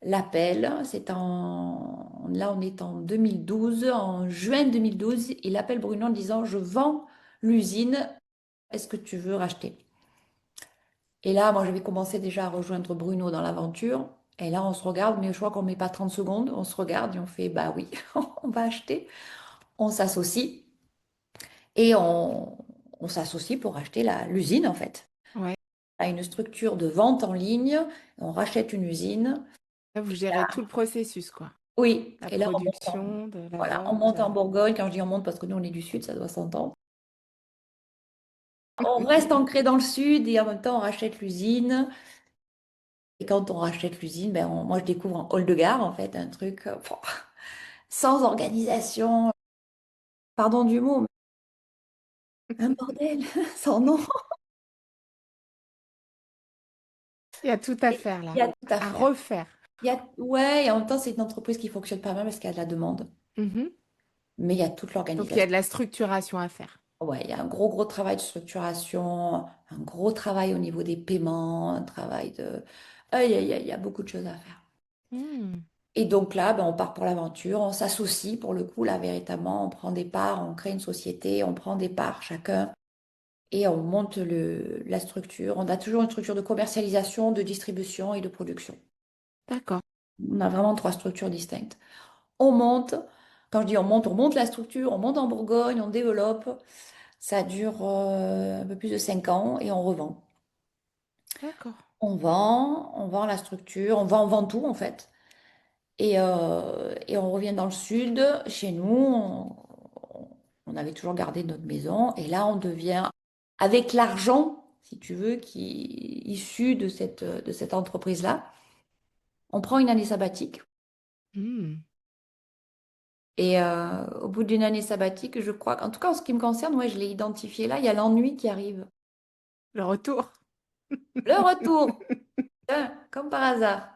Speaker 2: l'appelle. Là, on est en 2012, en juin 2012. Il appelle Bruno en disant, je vends l'usine. Est-ce que tu veux racheter? Et là, moi, j'avais commencé déjà à rejoindre Bruno dans l'aventure. Et là, on se regarde, mais je crois qu'on met pas 30 secondes. On se regarde et on fait, bah oui, on va acheter. On s'associe et on s'associe pour acheter l'usine, en fait.
Speaker 1: Ouais.
Speaker 2: À une structure de vente en ligne. On rachète une usine.
Speaker 1: Là, vous gérez tout le processus, quoi.
Speaker 2: Oui,
Speaker 1: La
Speaker 2: et là,
Speaker 1: production, de la
Speaker 2: voilà, on
Speaker 1: vente.
Speaker 2: monte en Bourgogne. Quand je dis on monte, parce que nous, on est du sud, ça doit s'entendre. On reste ancré dans le sud et en même temps, on rachète l'usine. Et quand on rachète l'usine, ben, moi, je découvre un hall de gare, en fait, un truc sans organisation. Pardon du mot, mais un bordel, sans nom.
Speaker 1: Il y a tout à
Speaker 2: Et
Speaker 1: faire
Speaker 2: il
Speaker 1: là,
Speaker 2: y a tout à
Speaker 1: à
Speaker 2: faire.
Speaker 1: refaire.
Speaker 2: Ouais, et en même temps, c'est une entreprise qui fonctionne pas mal parce qu'il y a de la demande.
Speaker 1: Mhm.
Speaker 2: Mais il y a toute
Speaker 1: Donc il y a
Speaker 2: l'organisation.
Speaker 1: de la structuration à faire.
Speaker 2: Ouais, il y a un gros, gros travail de structuration, un gros travail au niveau des paiements, un travail de... il y a beaucoup de choses à faire.
Speaker 1: Hmm.
Speaker 2: Et donc là, ben, on part pour l'aventure, on s'associe pour le coup, là, véritablement, on prend des parts, on crée une société, on prend des parts chacun et on monte la structure. On a toujours une structure de commercialisation, de distribution et de production.
Speaker 1: D'accord.
Speaker 2: On a vraiment trois structures distinctes. On monte, quand je dis on monte la structure, on monte en Bourgogne, on développe. Ça dure un peu plus de 5 ans et on revend.
Speaker 1: D'accord.
Speaker 2: On vend la structure, on vend tout en fait. Et on revient dans le sud, chez nous, on avait toujours gardé notre maison. Et là, on devient, avec l'argent, si tu veux, qui est issu de cette entreprise-là, on prend une année sabbatique.
Speaker 1: Hmm.
Speaker 2: Et au bout d'une année sabbatique, je crois qu'en tout cas, en ce qui me concerne, ouais, je l'ai identifié là, il y a l'ennui qui arrive.
Speaker 1: Le retour.
Speaker 2: Le retour, comme par hasard.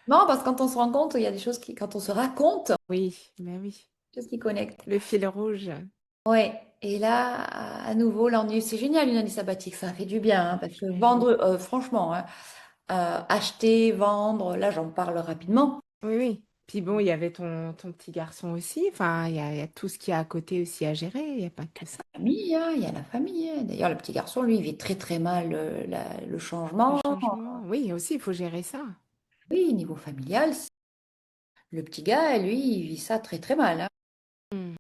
Speaker 2: Non, parce que quand on se rend compte, il y a des choses qui, quand on se raconte,
Speaker 1: Oui, mais oui.
Speaker 2: des choses qui connectent.
Speaker 1: Le fil rouge.
Speaker 2: Ouais. Et là, à nouveau, l'ennui, c'est génial une année sabbatique, ça fait du bien, hein, parce que
Speaker 1: Oui,
Speaker 2: vendre, franchement, hein, acheter, vendre, là, j'en parle rapidement.
Speaker 1: oui. Oui. Puis bon, il y avait ton petit garçon aussi. Enfin, il y a tout ce qu'il y a à côté aussi à gérer. Il n'y a pas que ça.
Speaker 2: Famille, hein, il y a la famille, hein. D'ailleurs, le petit garçon, lui, il vit très très mal le
Speaker 1: Le
Speaker 2: changement.
Speaker 1: changement. Oui, aussi, il faut gérer ça.
Speaker 2: Oui, niveau familial, le petit gars, lui, il vit ça très très mal, hein.
Speaker 1: Hmm.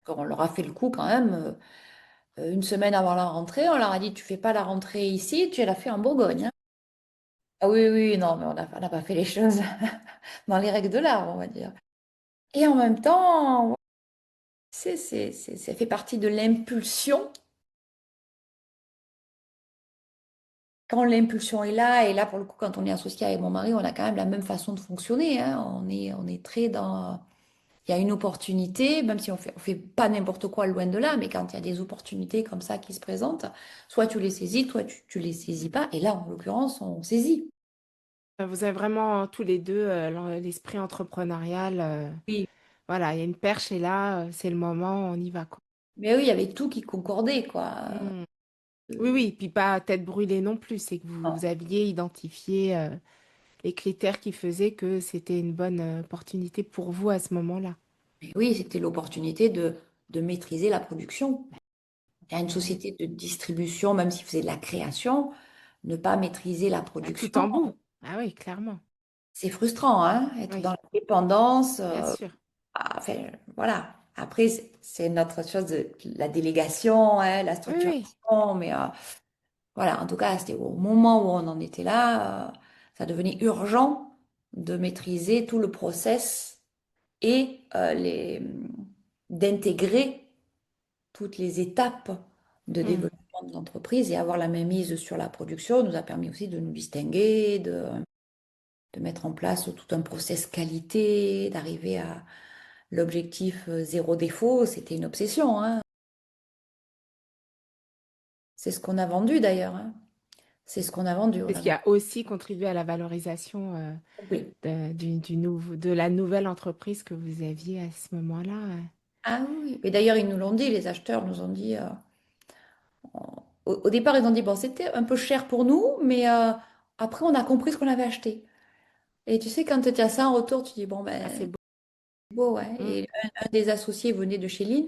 Speaker 2: On leur a fait le coup quand même. Une semaine avant la rentrée, on leur a dit, tu fais pas la rentrée ici, tu la fais en Bourgogne, hein. Ah oui, oui, non, mais on n'a pas fait les choses dans les règles de l'art, on va dire. Et en même temps, ouais, ça fait partie de l'impulsion. Quand l'impulsion est là, et là, pour le coup, quand on est associé avec mon mari, on a quand même la même façon de fonctionner, hein. On est très dans... Il y a une opportunité, même si on fait pas n'importe quoi loin de là, mais quand il y a des opportunités comme ça qui se présentent, soit tu les saisis, soit tu les saisis pas. Et là, en l'occurrence, on saisit.
Speaker 1: Vous avez vraiment tous les deux l'esprit entrepreneurial.
Speaker 2: Oui.
Speaker 1: Voilà, il y a une perche et là, c'est le moment, on y va, quoi.
Speaker 2: Mais oui, il y avait tout qui concordait, quoi.
Speaker 1: Hmm. Oui,
Speaker 2: Euh,
Speaker 1: oui, puis pas tête brûlée non plus. C'est que
Speaker 2: non.
Speaker 1: vous aviez identifié les critères qui faisaient que c'était une bonne opportunité pour vous à ce moment-là.
Speaker 2: Mais oui, c'était l'opportunité de maîtriser la production. Il y a une
Speaker 1: Eh oui.
Speaker 2: société de distribution, même s'il faisait de la création, ne pas maîtriser la
Speaker 1: À
Speaker 2: production,
Speaker 1: tout en bout. Ah oui, clairement.
Speaker 2: c'est frustrant, hein, être dans
Speaker 1: Oui,
Speaker 2: la dépendance.
Speaker 1: bien sûr.
Speaker 2: Enfin, voilà. Après, c'est notre chose de la délégation, hein, la
Speaker 1: Oui, oui.
Speaker 2: structuration, mais voilà, en tout cas, c'était au moment où on en était là, ça devenait urgent de maîtriser tout le process et d'intégrer toutes les étapes de
Speaker 1: Hmm.
Speaker 2: développement de l'entreprise et avoir la main mise sur la production nous a permis aussi de nous distinguer, de mettre en place tout un process qualité, d'arriver à l'objectif zéro défaut. C'était une obsession, hein. C'est ce qu'on a vendu d'ailleurs, hein. C'est ce qu'on a vendu.
Speaker 1: C'est
Speaker 2: On
Speaker 1: ce
Speaker 2: a
Speaker 1: qui
Speaker 2: vendu.
Speaker 1: a aussi contribué à la valorisation
Speaker 2: Oui.
Speaker 1: de la nouvelle entreprise que vous aviez à ce moment-là.
Speaker 2: Ah oui. Et d'ailleurs, ils nous l'ont dit, les acheteurs nous ont dit. Au départ, ils ont dit, bon, c'était un peu cher pour nous, mais après, on a compris ce qu'on avait acheté. Et tu sais, quand tu as ça en retour, tu dis, bon,
Speaker 1: Ah, c'est
Speaker 2: ben,
Speaker 1: beau.
Speaker 2: c'est beau, ouais.
Speaker 1: Mm.
Speaker 2: Et un des associés venait de chez Lint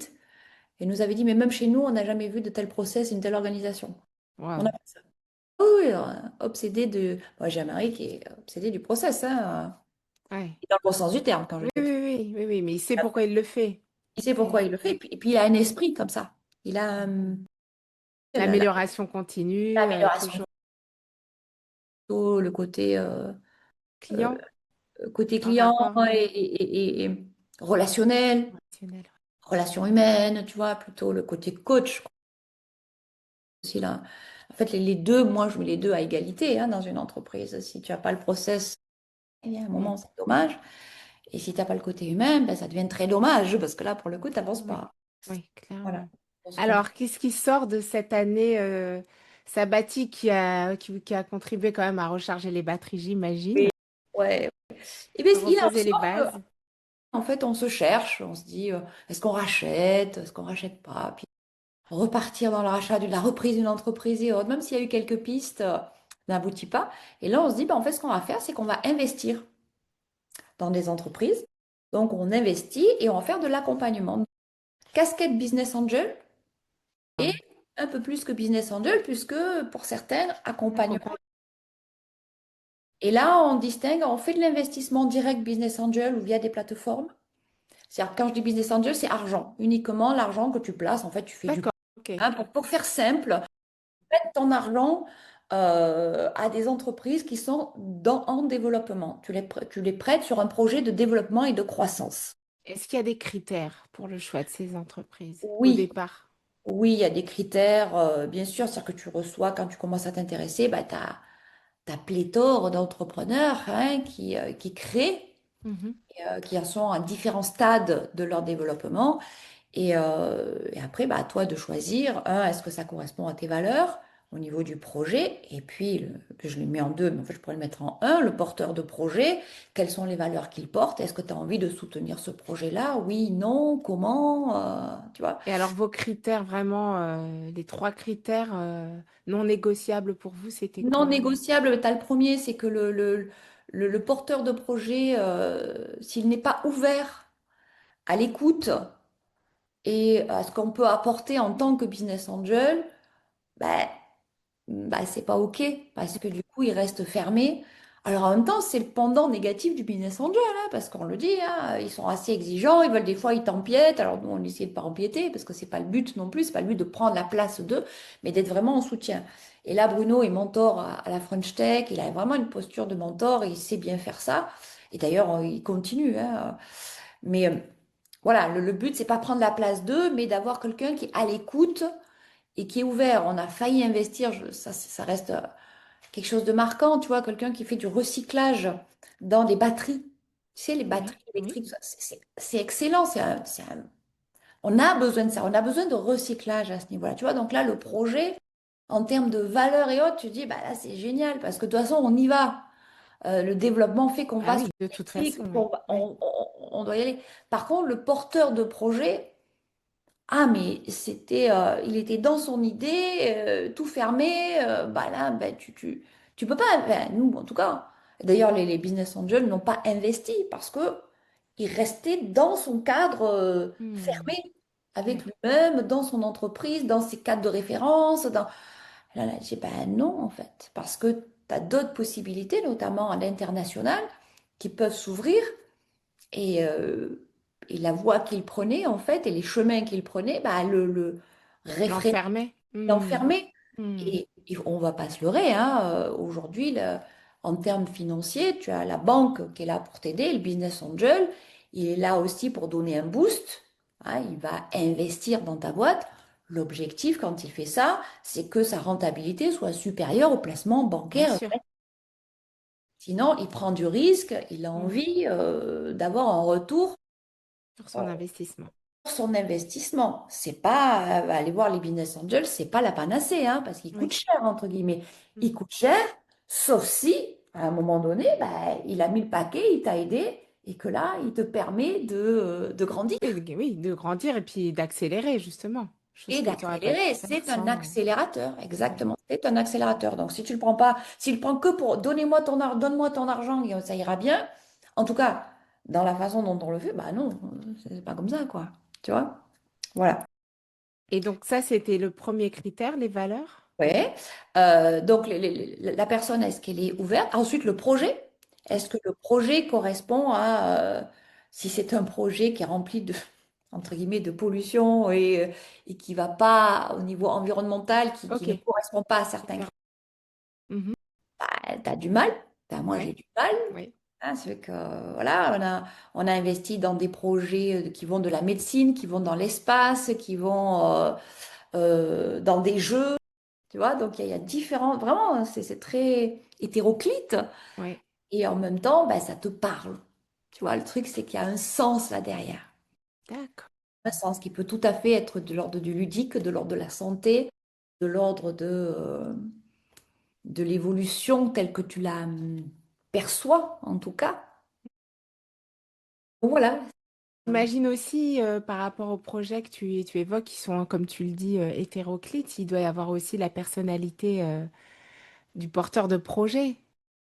Speaker 2: et nous avait dit, mais même chez nous, on n'a jamais vu de tel process, une telle organisation. On a
Speaker 1: Waouh.
Speaker 2: fait ça. Oui, oui, alors, obsédé de. Moi, j'ai un mari qui est obsédé du process, hein,
Speaker 1: Ouais.
Speaker 2: dans le bon sens du terme, quand je
Speaker 1: Oui,
Speaker 2: dis
Speaker 1: oui,
Speaker 2: obsédé.
Speaker 1: oui, oui, oui, mais il sait pourquoi il le fait.
Speaker 2: Il sait pourquoi
Speaker 1: C'est
Speaker 2: il le fait, et puis il a un esprit comme ça. Il a
Speaker 1: l'amélioration continue,
Speaker 2: l'amélioration,
Speaker 1: toujours
Speaker 2: le côté, euh,
Speaker 1: client
Speaker 2: côté
Speaker 1: en
Speaker 2: client
Speaker 1: rapport
Speaker 2: et relationnel,
Speaker 1: relationnel.
Speaker 2: relation humaine, tu vois, plutôt le côté coach aussi là. En fait, les deux, moi, je mets les deux à égalité, hein, dans une entreprise. Si tu n'as pas le process, il y a un
Speaker 1: Mm.
Speaker 2: moment, c'est dommage. Et si tu n'as pas le côté humain, ben, ça devient très dommage parce que là, pour le coup, tu n'avances
Speaker 1: Oui,
Speaker 2: pas.
Speaker 1: oui,
Speaker 2: Voilà.
Speaker 1: clairement.
Speaker 2: On se comprend.
Speaker 1: Alors, qu'est-ce qui sort de cette année sabbatique qui a contribué quand même à recharger les batteries, j'imagine,
Speaker 2: Ouais. Et bien, il en
Speaker 1: reposer les
Speaker 2: sort que,
Speaker 1: bases?
Speaker 2: en fait, on se cherche, on se dit, est-ce qu'on rachète, est-ce qu'on rachète pas? Puis repartir dans le rachat, de la reprise d'une entreprise et autres, même s'il y a eu quelques pistes, n'aboutit pas. Et là, on se dit, ben, en fait, ce qu'on va faire, c'est qu'on va investir dans des entreprises. Donc, on investit et on va faire de l'accompagnement. Casquette Business Angel et
Speaker 1: Ah,
Speaker 2: un peu plus que Business Angel, puisque pour certains, accompagnement.
Speaker 1: accompagner.
Speaker 2: Et là, on distingue, on fait de l'investissement direct Business Angel ou via des plateformes. C'est-à-dire, quand je dis Business Angel, c'est argent, uniquement l'argent que tu places. En fait, tu fais du...
Speaker 1: D'accord, ok.
Speaker 2: Hein, pour faire simple, prête ton argent à des entreprises qui sont en développement. Tu les prêtes sur un projet de développement et de croissance.
Speaker 1: Est-ce qu'il y a des critères pour le choix de ces entreprises au
Speaker 2: Oui,
Speaker 1: départ?
Speaker 2: oui, il y a des critères, bien sûr, c'est-à-dire que tu reçois, quand tu commences à t'intéresser, bah, tu as pléthore d'entrepreneurs, hein, qui créent,
Speaker 1: Mhm.
Speaker 2: qui en sont à différents stades de leur développement. Et après, bah, à toi de choisir, est-ce que ça correspond à tes valeurs au niveau du projet? Et puis, je le mets en deux, mais en fait, je pourrais le mettre en un, le porteur de projet. Quelles sont les valeurs qu'il porte? Est-ce que tu as envie de soutenir ce projet-là? Oui, non, comment? Tu vois?
Speaker 1: Et alors, vos critères, vraiment, les trois critères non négociables pour vous, c'était
Speaker 2: Non
Speaker 1: quoi?
Speaker 2: négociable, tu as le premier, c'est que le porteur de projet, s'il n'est pas ouvert à l'écoute et à ce qu'on peut apporter en tant que business angel, ben, c'est pas OK parce que du coup, il reste fermé. Alors en même temps, c'est le pendant négatif du business angel, hein, parce qu'on le dit, hein, ils sont assez exigeants, ils veulent des fois, ils t'empiètent. Alors nous, on essaie de pas empiéter parce que c'est pas le but non plus, c'est pas le but de prendre la place d'eux, mais d'être vraiment en soutien. Et là, Bruno est mentor à la French Tech, il a vraiment une posture de mentor, et il sait bien faire ça. Et d'ailleurs, il continue, hein. Mais voilà, le but, c'est pas prendre la place d'eux, mais d'avoir quelqu'un qui est à l'écoute et qui est ouvert. On a failli investir, ça reste quelque chose de marquant, tu vois, quelqu'un qui fait du recyclage dans les batteries. Tu sais, les batteries
Speaker 1: Oui, oui.
Speaker 2: électriques, c'est excellent. On a besoin de ça, on a besoin de recyclage à ce niveau-là. Tu vois, donc là, le projet, en termes de valeur et autres, tu te dis, bah là, c'est génial, parce que de toute façon, on y va. Le développement fait qu'on
Speaker 1: Ah
Speaker 2: va
Speaker 1: oui,
Speaker 2: sur
Speaker 1: de toute
Speaker 2: l'électrique,
Speaker 1: façon, oui. Oui.
Speaker 2: on doit y aller. Par contre, le porteur de projet, ah, mais il était dans son idée, tout fermé. Bah là, bah, tu peux pas. Enfin, nous, en tout cas. D'ailleurs, les business angels n'ont pas investi parce que il restait dans son cadre
Speaker 1: Hmm.
Speaker 2: fermé avec
Speaker 1: Oui,
Speaker 2: lui-même, dans son entreprise, dans ses cadres de référence. Là, j'ai dit, ben non, en fait, parce que tu as d'autres possibilités, notamment à l'international, qui peuvent s'ouvrir. Et, euh, et la voie qu'il prenait, en fait, et les chemins qu'il prenait, bah, le réfrénait,
Speaker 1: l'enfermer. Hmm.
Speaker 2: l'enfermait.
Speaker 1: Hmm.
Speaker 2: Et on va pas se leurrer, hein, aujourd'hui, en termes financiers, tu as la banque qui est là pour t'aider, le business angel, il est là aussi pour donner un boost, hein, il va investir dans ta boîte. L'objectif, quand il fait ça, c'est que sa rentabilité soit supérieure au placement
Speaker 1: Bien
Speaker 2: bancaire.
Speaker 1: sûr.
Speaker 2: Sinon, il prend du risque, il a
Speaker 1: Hmm.
Speaker 2: envie d'avoir un retour
Speaker 1: Sur son investissement.
Speaker 2: son investissement. C'est pas aller voir les business angels, c'est pas la panacée, hein, parce qu'il coûte
Speaker 1: Oui.
Speaker 2: cher, entre guillemets.
Speaker 1: Hmm.
Speaker 2: Il coûte cher, sauf si, à un moment donné, bah, il a mis le paquet, il t'a aidé, et que là, il te permet de grandir.
Speaker 1: Oui, oui, de grandir et puis d'accélérer, justement. chose
Speaker 2: Et
Speaker 1: que tu n'aurais pas pu
Speaker 2: d'accélérer,
Speaker 1: faire
Speaker 2: c'est un
Speaker 1: sans.
Speaker 2: accélérateur,
Speaker 1: Ouais.
Speaker 2: exactement. C'est un accélérateur. Donc, si tu le prends pas, s'il le prend que pour donnez-moi donne-moi ton argent et ça ira bien, en tout cas, dans la façon dont on le fait, bah non, c'est pas comme ça, quoi. Tu vois? Voilà.
Speaker 1: Et donc ça, c'était le premier critère, les valeurs?
Speaker 2: Ouais. Donc, la personne, est-ce qu'elle est ouverte? Ensuite, le projet. Est-ce
Speaker 1: Ok.
Speaker 2: que le projet correspond si c'est un projet qui est rempli de, entre guillemets, de pollution et qui va pas au niveau environnemental, qui
Speaker 1: Ok.
Speaker 2: ne correspond pas à certains
Speaker 1: Super.
Speaker 2: critères,
Speaker 1: Mhm.
Speaker 2: tu as du mal. Ben, moi, j'ai
Speaker 1: Ouais.
Speaker 2: du mal.
Speaker 1: Oui.
Speaker 2: Hein, c'est que, voilà, on a investi dans des projets qui vont de la médecine, qui vont dans l'espace, qui vont dans des jeux. Tu vois, donc il y a différents, vraiment, c'est très hétéroclite
Speaker 1: Ouais.
Speaker 2: et en même temps, ben, ça te parle. Tu vois, le truc, c'est qu'il y a un sens là derrière.
Speaker 1: D'accord.
Speaker 2: Un sens qui peut tout à fait être de l'ordre du ludique, de l'ordre de la santé, de l'ordre de l'évolution telle que tu la perçois, en tout cas. Donc voilà.
Speaker 1: J'imagine aussi, par rapport aux projets que tu évoques, qui sont, comme tu le dis, hétéroclites, il doit y avoir aussi la personnalité, du porteur de projet.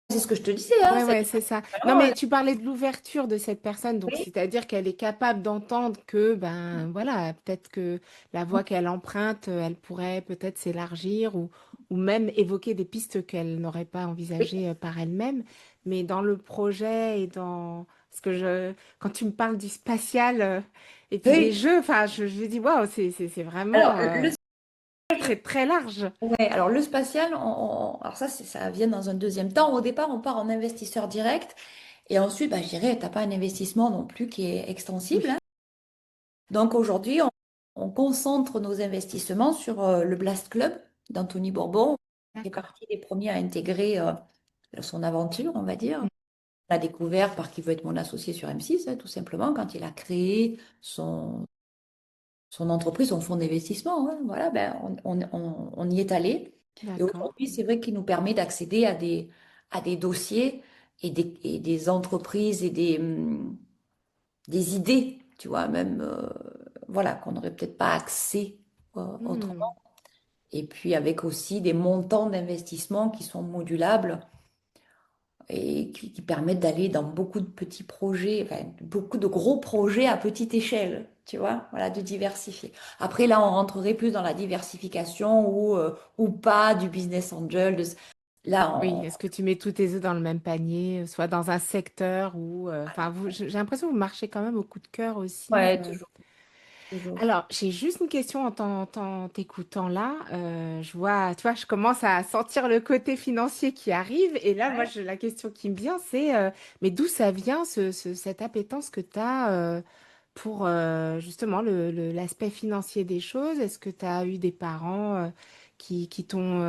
Speaker 2: C'est ce que je te disais, hein,
Speaker 1: Ouais,
Speaker 2: c'est
Speaker 1: ouais, c'est ça. Non,
Speaker 2: vraiment,
Speaker 1: mais tu parlais de l'ouverture de cette personne, donc
Speaker 2: oui,
Speaker 1: c'est-à-dire qu'elle est capable d'entendre que, ben voilà, peut-être que la voie qu'elle emprunte, elle pourrait peut-être s'élargir ou même évoquer des pistes qu'elle n'aurait pas
Speaker 2: oui,
Speaker 1: envisagées par elle-même. Mais dans le projet et dans ce que quand tu me parles du spatial et puis des
Speaker 2: oui.
Speaker 1: jeux, enfin, je me dis, waouh, c'est
Speaker 2: Alors,
Speaker 1: vraiment
Speaker 2: le
Speaker 1: très, très large.
Speaker 2: ouais, alors le spatial, alors ça, ça vient dans un deuxième temps. Au départ, on part en investisseur direct et ensuite, bah, je dirais, t'as pas un investissement non plus qui est extensible,
Speaker 1: Oui,
Speaker 2: hein. Donc aujourd'hui, on concentre nos investissements sur le Blast Club d'Anthony Bourbon, qui est
Speaker 1: d'accord.
Speaker 2: partie des premiers à intégrer son aventure, on va dire.
Speaker 1: Mm.
Speaker 2: On l'a découvert parce qu'il veut être mon associé sur M6, hein, tout simplement, quand il a créé son entreprise, son fonds d'investissement, hein. Voilà, ben, on y est allé. Et
Speaker 1: D'accord.
Speaker 2: aujourd'hui, c'est vrai qu'il nous permet d'accéder à des dossiers et des entreprises et des idées, tu vois, même, voilà, qu'on n'aurait peut-être pas accès autrement.
Speaker 1: Hmm.
Speaker 2: Et puis avec aussi des montants d'investissement qui sont modulables et qui permettent d'aller dans beaucoup de petits projets, enfin, beaucoup de gros projets à petite échelle, tu vois, voilà, de diversifier. Après, là, on rentrerait plus dans la diversification ou pas du business angel. Là,
Speaker 1: Oui, est-ce que tu mets tous tes œufs dans le même panier, soit dans un secteur ou... Enfin, j'ai l'impression que vous marchez quand même au coup de cœur aussi.
Speaker 2: ouais, toujours, toujours.
Speaker 1: Alors, j'ai juste une question en t'écoutant là. Je vois, tu vois, je commence à sentir le côté financier qui arrive. Et là, moi,
Speaker 2: Ouais.
Speaker 1: la question qui me vient, c'est, mais d'où ça vient, cette appétence que tu as pour justement l'aspect financier des choses? Est-ce que tu as eu des parents qui t'ont...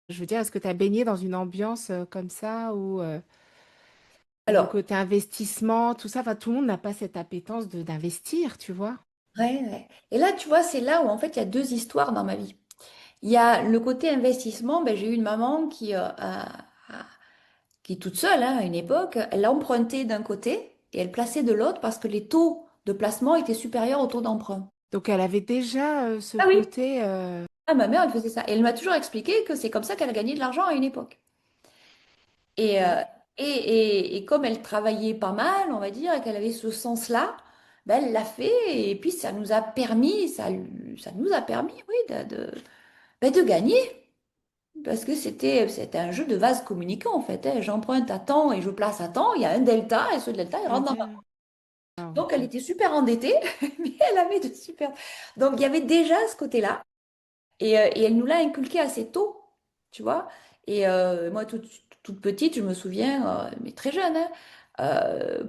Speaker 1: je veux dire, est-ce que tu as baigné dans une ambiance comme ça où le
Speaker 2: Alors,
Speaker 1: côté investissement, tout ça, enfin, tout le monde n'a pas cette appétence d'investir, tu vois?
Speaker 2: ouais, ouais. Et là, tu vois, c'est là où en fait, il y a deux histoires dans ma vie. Il y a le côté investissement, ben, j'ai eu une maman qui est toute seule, hein, à une époque, elle empruntait d'un côté et elle plaçait de l'autre parce que les taux de placement étaient supérieurs aux taux d'emprunt.
Speaker 1: Donc, elle avait déjà ce
Speaker 2: Ah oui.
Speaker 1: côté.
Speaker 2: Ah, ma mère, elle faisait ça. Et elle m'a toujours expliqué que c'est comme ça qu'elle a gagné de l'argent à une époque. Et,
Speaker 1: Ok.
Speaker 2: et comme elle travaillait pas mal, on va dire, et qu'elle avait ce sens-là, ben, elle l'a fait. Et puis, ça nous a permis, oui, ben, de gagner. Parce que c'était un jeu de vase communicant, en fait, hein. J'emprunte à temps et je place à temps. Il y a un delta et ce delta, il rentre dans ma...
Speaker 1: D'accord.
Speaker 2: Donc, elle était super endettée, mais elle avait de super... Donc, il y avait déjà ce côté-là. Et elle nous l'a inculqué assez tôt, tu vois. Et moi, toute petite, je me souviens, mais très jeune, hein,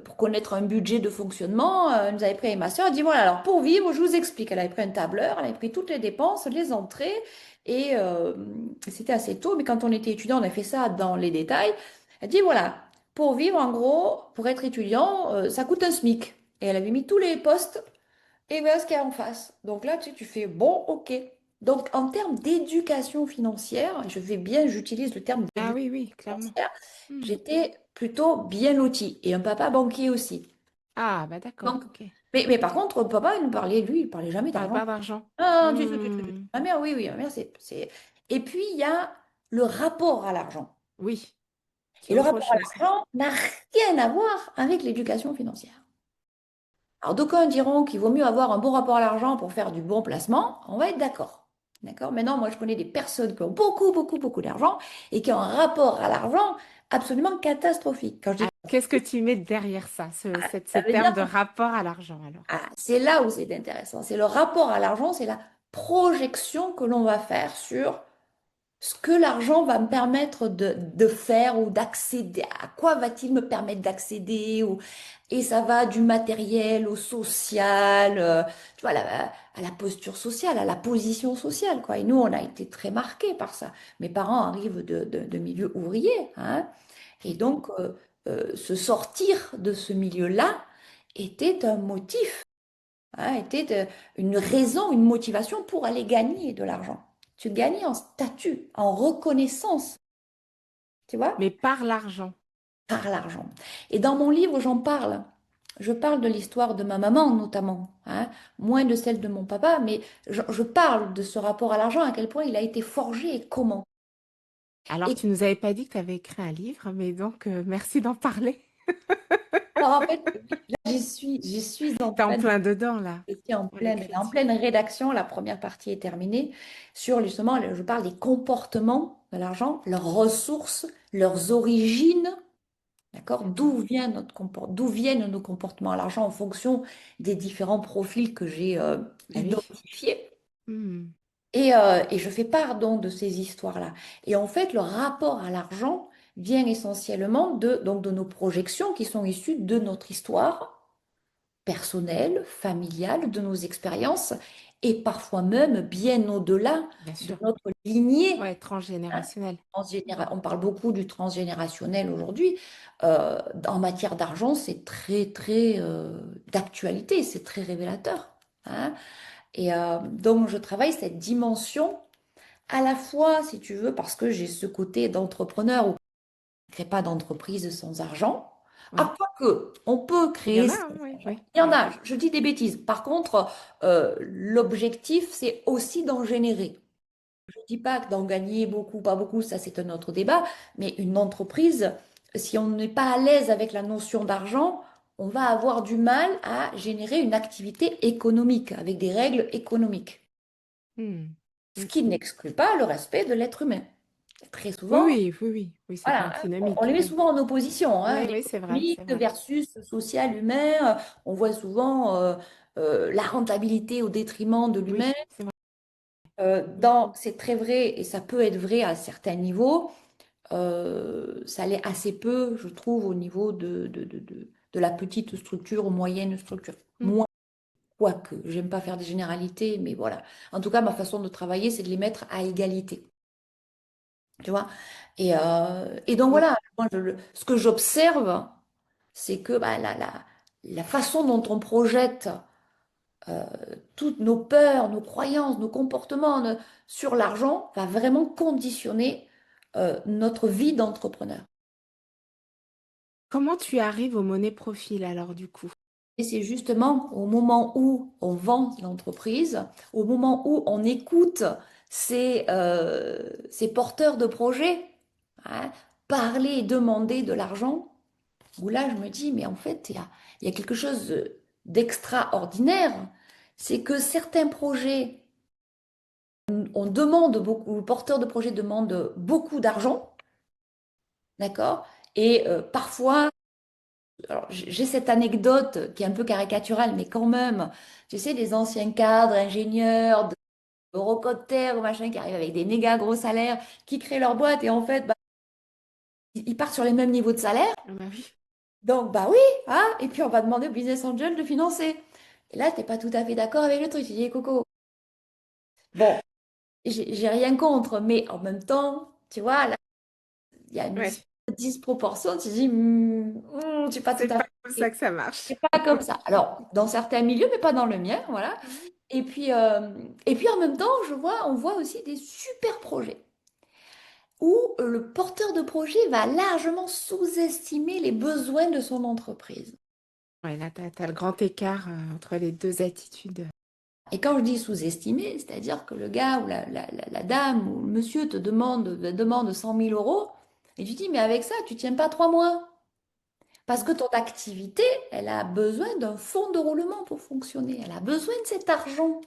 Speaker 2: pour connaître un budget de fonctionnement, elle nous avait pris avec ma soeur, elle dit, voilà, alors pour vivre, je vous explique. Elle avait pris un tableur, elle avait pris toutes les dépenses, les entrées, et c'était assez tôt, mais quand on était étudiant, on a fait ça dans les détails. Elle dit, voilà, pour vivre, en gros, pour être étudiant, ça coûte un SMIC. Et elle avait mis tous les postes et voilà ce qu'il y a en face. Donc là, tu fais bon, ok. Donc en termes d'éducation financière, j'utilise le terme
Speaker 1: Ah
Speaker 2: d'éducation
Speaker 1: oui, oui, clairement.
Speaker 2: financière,
Speaker 1: Hmm.
Speaker 2: j'étais plutôt bien lotie. Et un papa banquier aussi.
Speaker 1: Ah, bah d'accord,
Speaker 2: Donc,
Speaker 1: ok.
Speaker 2: mais par contre, papa, lui, il ne parlait jamais
Speaker 1: Parle
Speaker 2: d'argent.
Speaker 1: pas d'argent.
Speaker 2: Ah, du tout.
Speaker 1: Hmm,
Speaker 2: Ma mère, oui, oui, ma mère, c'est... Et puis, il y a le rapport à l'argent.
Speaker 1: oui,
Speaker 2: Et
Speaker 1: c'est
Speaker 2: le
Speaker 1: autre
Speaker 2: rapport à
Speaker 1: chose.
Speaker 2: l'argent n'a rien à voir avec l'éducation financière. Alors, d'aucuns diront qu'il vaut mieux avoir un bon rapport à l'argent pour faire du bon placement. On va être d'accord. D'accord? Maintenant, moi, je connais des personnes qui ont beaucoup, beaucoup, beaucoup d'argent et qui ont un rapport à l'argent absolument catastrophique. Quand je dis
Speaker 1: Ah, qu'est-ce que tu mets derrière ça, ce
Speaker 2: ça veut
Speaker 1: terme
Speaker 2: dire,
Speaker 1: de rapport à l'argent alors?
Speaker 2: ah, c'est là où c'est intéressant. C'est le rapport à l'argent, c'est la projection que l'on va faire sur ce que l'argent va me permettre de faire ou d'accéder, à quoi va-t-il me permettre d'accéder et ça va du matériel au social, tu vois, à la posture sociale, à la position sociale, quoi. Et nous, on a été très marqués par ça. Mes parents arrivent de milieux ouvriers, hein, et donc se sortir de ce milieu-là était un motif, hein, était une raison, une motivation pour aller gagner de l'argent. Tu gagnes en statut, en reconnaissance, tu vois,
Speaker 1: Mais par l'argent.
Speaker 2: par l'argent. Et dans mon livre, j'en parle. Je parle de l'histoire de ma maman notamment, hein, moins de celle de mon papa, mais je parle de ce rapport à l'argent, à quel point il a été forgé et comment.
Speaker 1: Alors,
Speaker 2: Et
Speaker 1: tu nous avais pas dit que tu avais écrit un livre, mais donc merci d'en parler.
Speaker 2: alors en fait, là, j'y suis en
Speaker 1: T'es en
Speaker 2: pleine
Speaker 1: plein dedans là,
Speaker 2: Je suis
Speaker 1: dans
Speaker 2: en
Speaker 1: l'écriture.
Speaker 2: pleine rédaction, la première partie est terminée, sur justement, je parle des comportements de l'argent, leurs ressources, leurs origines, d'accord?
Speaker 1: D'accord.
Speaker 2: D'où viennent nos comportements à l'argent en fonction des différents profils que j'ai
Speaker 1: Bah oui.
Speaker 2: identifiés.
Speaker 1: Hmm.
Speaker 2: Et je fais part donc de ces histoires-là. Et en fait, le rapport à l'argent vient essentiellement donc, de nos projections qui sont issues de notre histoire personnelles, familiales, de nos expériences, et parfois même bien au-delà
Speaker 1: Bien
Speaker 2: de
Speaker 1: sûr.
Speaker 2: notre lignée.
Speaker 1: Ouais,
Speaker 2: Hein.
Speaker 1: transgénérationnel. Hmm.
Speaker 2: On parle beaucoup du transgénérationnel aujourd'hui. En matière d'argent, c'est très, très d'actualité, c'est très révélateur. Hein. Et donc, je travaille cette dimension à la fois, si tu veux, parce que j'ai ce côté d'entrepreneur où on ne crée pas d'entreprise sans argent.
Speaker 1: Oui.
Speaker 2: Ah, quoique, on peut
Speaker 1: Il y en
Speaker 2: créer
Speaker 1: a,
Speaker 2: sans
Speaker 1: hein, oui,
Speaker 2: argent.
Speaker 1: oui,
Speaker 2: Il y en
Speaker 1: oui.
Speaker 2: a, je dis des bêtises. Par contre, l'objectif, c'est aussi d'en générer. Je ne dis pas que d'en gagner beaucoup, pas beaucoup, ça c'est un autre débat, mais une entreprise, si on n'est pas à l'aise avec la notion d'argent, on va avoir du mal à générer une activité économique, avec des règles économiques.
Speaker 1: Hmm.
Speaker 2: Ce
Speaker 1: Hmm.
Speaker 2: qui n'exclut pas le respect de l'être humain. Très
Speaker 1: Oui,
Speaker 2: souvent,
Speaker 1: oui, oui, oui. Oui, c'est
Speaker 2: voilà, on
Speaker 1: antinomique.
Speaker 2: les met
Speaker 1: Oui.
Speaker 2: souvent en opposition, hein,
Speaker 1: Oui, oui, c'est vrai,
Speaker 2: l'économique
Speaker 1: c'est vrai.
Speaker 2: versus social humain. On voit souvent la rentabilité au détriment de l'humain.
Speaker 1: Oui, c'est vrai.
Speaker 2: C'est très vrai et ça peut être vrai à certains niveaux. Ça l'est assez peu, je trouve, au niveau de la petite structure ou moyenne structure.
Speaker 1: Hmm.
Speaker 2: Moi, quoique, j'aime pas faire des généralités, mais voilà. En tout cas, ma façon de travailler, c'est de les mettre à égalité. Tu vois? Et donc
Speaker 1: Oui.
Speaker 2: voilà, moi, ce que j'observe, c'est que bah, la façon dont on projette euh, toutes nos peurs, nos croyances, nos comportements sur l'argent va vraiment conditionner notre vie d'entrepreneur.
Speaker 1: Comment tu arrives aux monnaies profil alors du coup?
Speaker 2: Et c'est justement au moment où on vend l'entreprise, au moment où on écoute ces porteurs de projets, hein, parler et demander de l'argent, où là je me dis, mais en fait, il y a quelque chose d'extraordinaire. C'est que certains projets, on demande beaucoup, le porteur de projet demande beaucoup d'argent, d'accord? Et parfois, alors, j'ai cette anecdote qui est un peu caricaturale, mais quand même, tu sais, des anciens cadres, ingénieurs, eurocoptères ou machin, qui arrivent avec des méga gros salaires, qui créent leur boîte et en fait, bah, ils partent sur les mêmes niveaux de salaire.
Speaker 1: Ah bah oui.
Speaker 2: Donc, bah oui, hein, et puis on va demander au business angel de financer. Et là, t'es pas tout à fait d'accord avec le truc. Tu dis, Coco, bon, j'ai rien contre, mais en même temps, tu vois, là, il y a une
Speaker 1: Ouais,
Speaker 2: certaine disproportion. Tu dis, je suis pas tout
Speaker 1: c'est
Speaker 2: à
Speaker 1: pas comme
Speaker 2: fait.
Speaker 1: ça que ça marche.
Speaker 2: C'est pas comme ça. Alors, dans certains milieux, mais pas dans le mien, voilà.
Speaker 1: Mhm.
Speaker 2: Et puis en même temps, on voit aussi des super projets où le porteur de projet va largement sous-estimer les besoins de son entreprise.
Speaker 1: Ouais, là, t'as le grand écart entre les deux attitudes.
Speaker 2: Et quand je dis sous-estimé, c'est-à-dire que le gars ou la dame ou le monsieur demande 100 000 euros, et tu dis, mais avec ça, tu tiens pas 3 mois. Parce que ton activité, elle a besoin d'un fonds de roulement pour fonctionner. Elle a besoin de cet argent.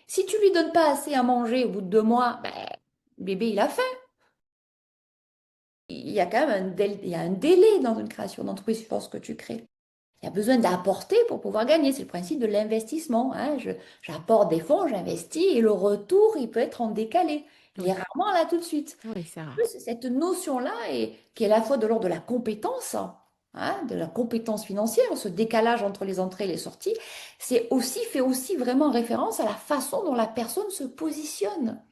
Speaker 2: Si tu lui donnes pas assez à manger au bout de 2 mois, ben, bébé, il a faim. Il y a quand même il y a un délai dans une création d'entreprise, je pense, que tu crées. Il y a besoin d'apporter pour pouvoir gagner. C'est le principe de l'investissement, hein. J'apporte des fonds, j'investis et le retour, il peut être en décalé. Il est
Speaker 1: Oui,
Speaker 2: rarement là tout de suite.
Speaker 1: oui, c'est rare.
Speaker 2: Plus, cette notion-là, qui est à la fois de l'ordre de la compétence, hein, de la compétence financière, ce décalage entre les entrées et les sorties, fait aussi vraiment référence à la façon dont la personne se positionne.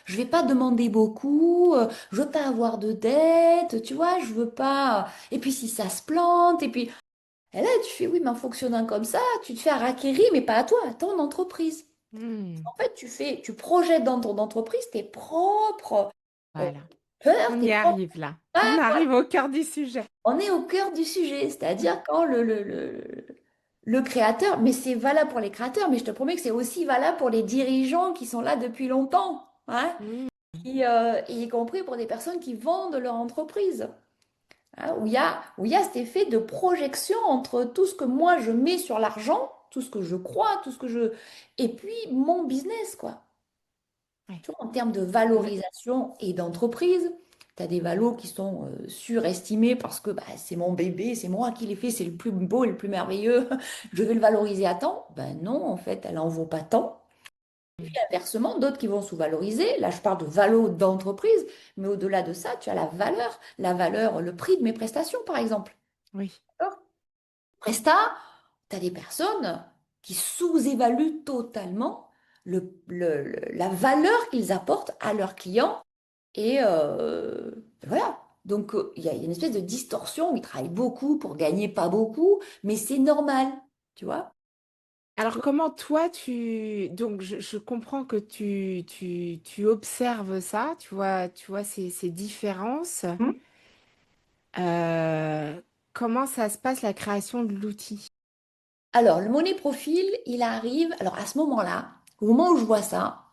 Speaker 2: Je vais pas demander beaucoup, je veux pas avoir de dettes, tu vois, je veux pas. Et puis si ça se plante, et là tu fais oui, mais en fonctionnant comme ça, tu te fais harakiri, mais pas à toi, à ton entreprise.
Speaker 1: Hmm,
Speaker 2: En fait, tu projettes dans ton entreprise tes propres euh,
Speaker 1: voilà.
Speaker 2: peurs,
Speaker 1: On
Speaker 2: tes
Speaker 1: y
Speaker 2: propres.
Speaker 1: arrive là. On
Speaker 2: Ah,
Speaker 1: arrive au cœur du sujet.
Speaker 2: on est au cœur du sujet, c'est-à-dire quand le créateur, mais c'est valable pour les créateurs, mais je te promets que c'est aussi valable pour les dirigeants qui sont là depuis longtemps, hein,
Speaker 1: Hmm.
Speaker 2: y compris pour des personnes qui vendent leur entreprise, hein, où il y a cet effet de projection entre tout ce que moi je mets sur l'argent, tout ce que je crois, et puis mon business, quoi.
Speaker 1: Ouais.
Speaker 2: Tu vois, en termes de
Speaker 1: Le-
Speaker 2: valorisation et d'entreprise, tu as des valos qui sont surestimés parce que bah, c'est mon bébé, c'est moi qui l'ai fait, c'est le plus beau et le plus merveilleux, je vais le valoriser à temps. Ben non, en fait, elle en vaut pas tant. Et puis inversement, d'autres qui vont sous-valoriser. Là, je parle de valo d'entreprise, mais au-delà de ça, tu as la valeur, le prix de mes prestations, par exemple.
Speaker 1: Oui.
Speaker 2: D'accord. Presta, tu as des personnes qui sous-évaluent totalement la valeur qu'ils apportent à leurs clients. Et voilà. Donc, il y a une espèce de distorsion où ils travaillent beaucoup pour gagner pas beaucoup, mais c'est normal, tu vois.
Speaker 1: Alors, comment toi, Donc, je comprends que tu observes ça, tu vois ces différences.
Speaker 2: Hmm.
Speaker 1: Euh, Comment ça se passe, la création de l'outil?
Speaker 2: Alors, le money profil, il arrive, alors à ce moment-là, au moment où je vois ça,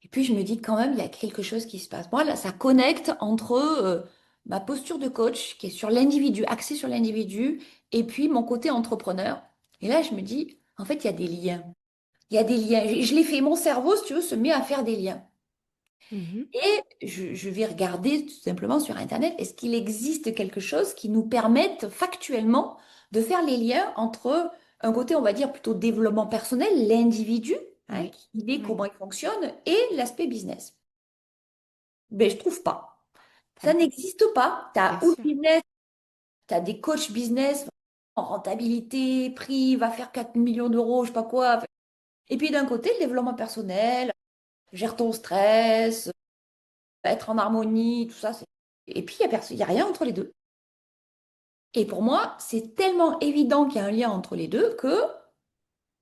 Speaker 2: et puis je me dis quand même, il y a quelque chose qui se passe. Moi, là, ça connecte entre ma posture de coach, qui est sur l'individu, axée sur l'individu, et puis mon côté entrepreneur. Et là, je me dis, en fait, il y a des liens. Il y a des liens. Je l'ai fait, mon cerveau, si tu veux, se met à faire des liens.
Speaker 1: Mhm.
Speaker 2: Et je vais regarder tout simplement sur Internet, est-ce qu'il existe quelque chose qui nous permette factuellement de faire les liens entre un côté, on va dire, plutôt développement personnel, l'individu, hein,
Speaker 1: Oui,
Speaker 2: qui il est,
Speaker 1: oui,
Speaker 2: comment il fonctionne, et l'aspect business. Ben, je trouve pas.
Speaker 1: ah,
Speaker 2: Ça n'existe pas. Tu
Speaker 1: bien
Speaker 2: as ou
Speaker 1: sûr.
Speaker 2: le business, tu as des coachs business en rentabilité, prix, va faire 4 millions d'euros, je sais pas quoi. Et puis d'un côté, le développement personnel, gère ton stress, être en harmonie, tout ça. Et puis, il y a rien entre les deux. Et pour moi, c'est tellement évident qu'il y a un lien entre les deux que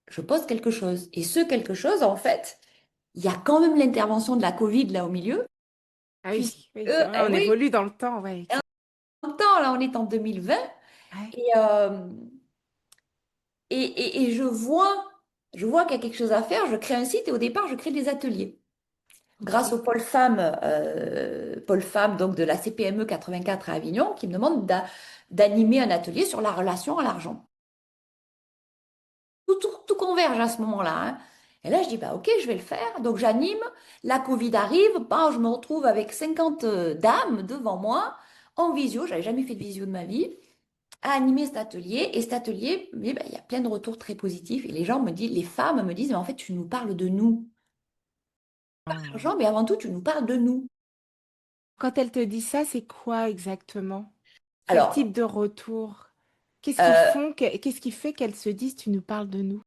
Speaker 2: je pose quelque chose. Et ce quelque chose, en fait, il y a quand même l'intervention de la Covid là au milieu,
Speaker 1: Ah
Speaker 2: puisque,
Speaker 1: oui, oui, c'est vrai, on
Speaker 2: oui,
Speaker 1: évolue dans le temps, ouais.
Speaker 2: en même temps, là, on est en 2020,
Speaker 1: Ouais,
Speaker 2: et, euh, et je vois qu'il y a quelque chose à faire, je crée un site, et au départ, je crée des ateliers. Grâce
Speaker 1: ok.
Speaker 2: au Pôle Femmes donc de la CPME 84 à Avignon, qui me demande d'animer un atelier sur la relation à l'argent. Tout converge à ce moment-là, hein. Et là, je dis, bah, ok, je vais le faire. Donc, j'anime. La Covid arrive. Bah, je me retrouve avec 50 dames devant moi en visio. J'avais jamais fait de visio de ma vie à animer cet atelier. Et cet atelier, eh ben, il y a plein de retours très positifs. Et les gens me disent, les femmes me disent, mais en fait, tu nous parles de nous.
Speaker 1: Ah.
Speaker 2: L'argent, mais avant tout, tu nous parles de nous.
Speaker 1: Quand elle te dit ça, c'est quoi exactement? Quel
Speaker 2: Alors,
Speaker 1: type de retour?
Speaker 2: euh,
Speaker 1: Qu'est-ce qui fait qu'elles se disent, tu nous parles de nous?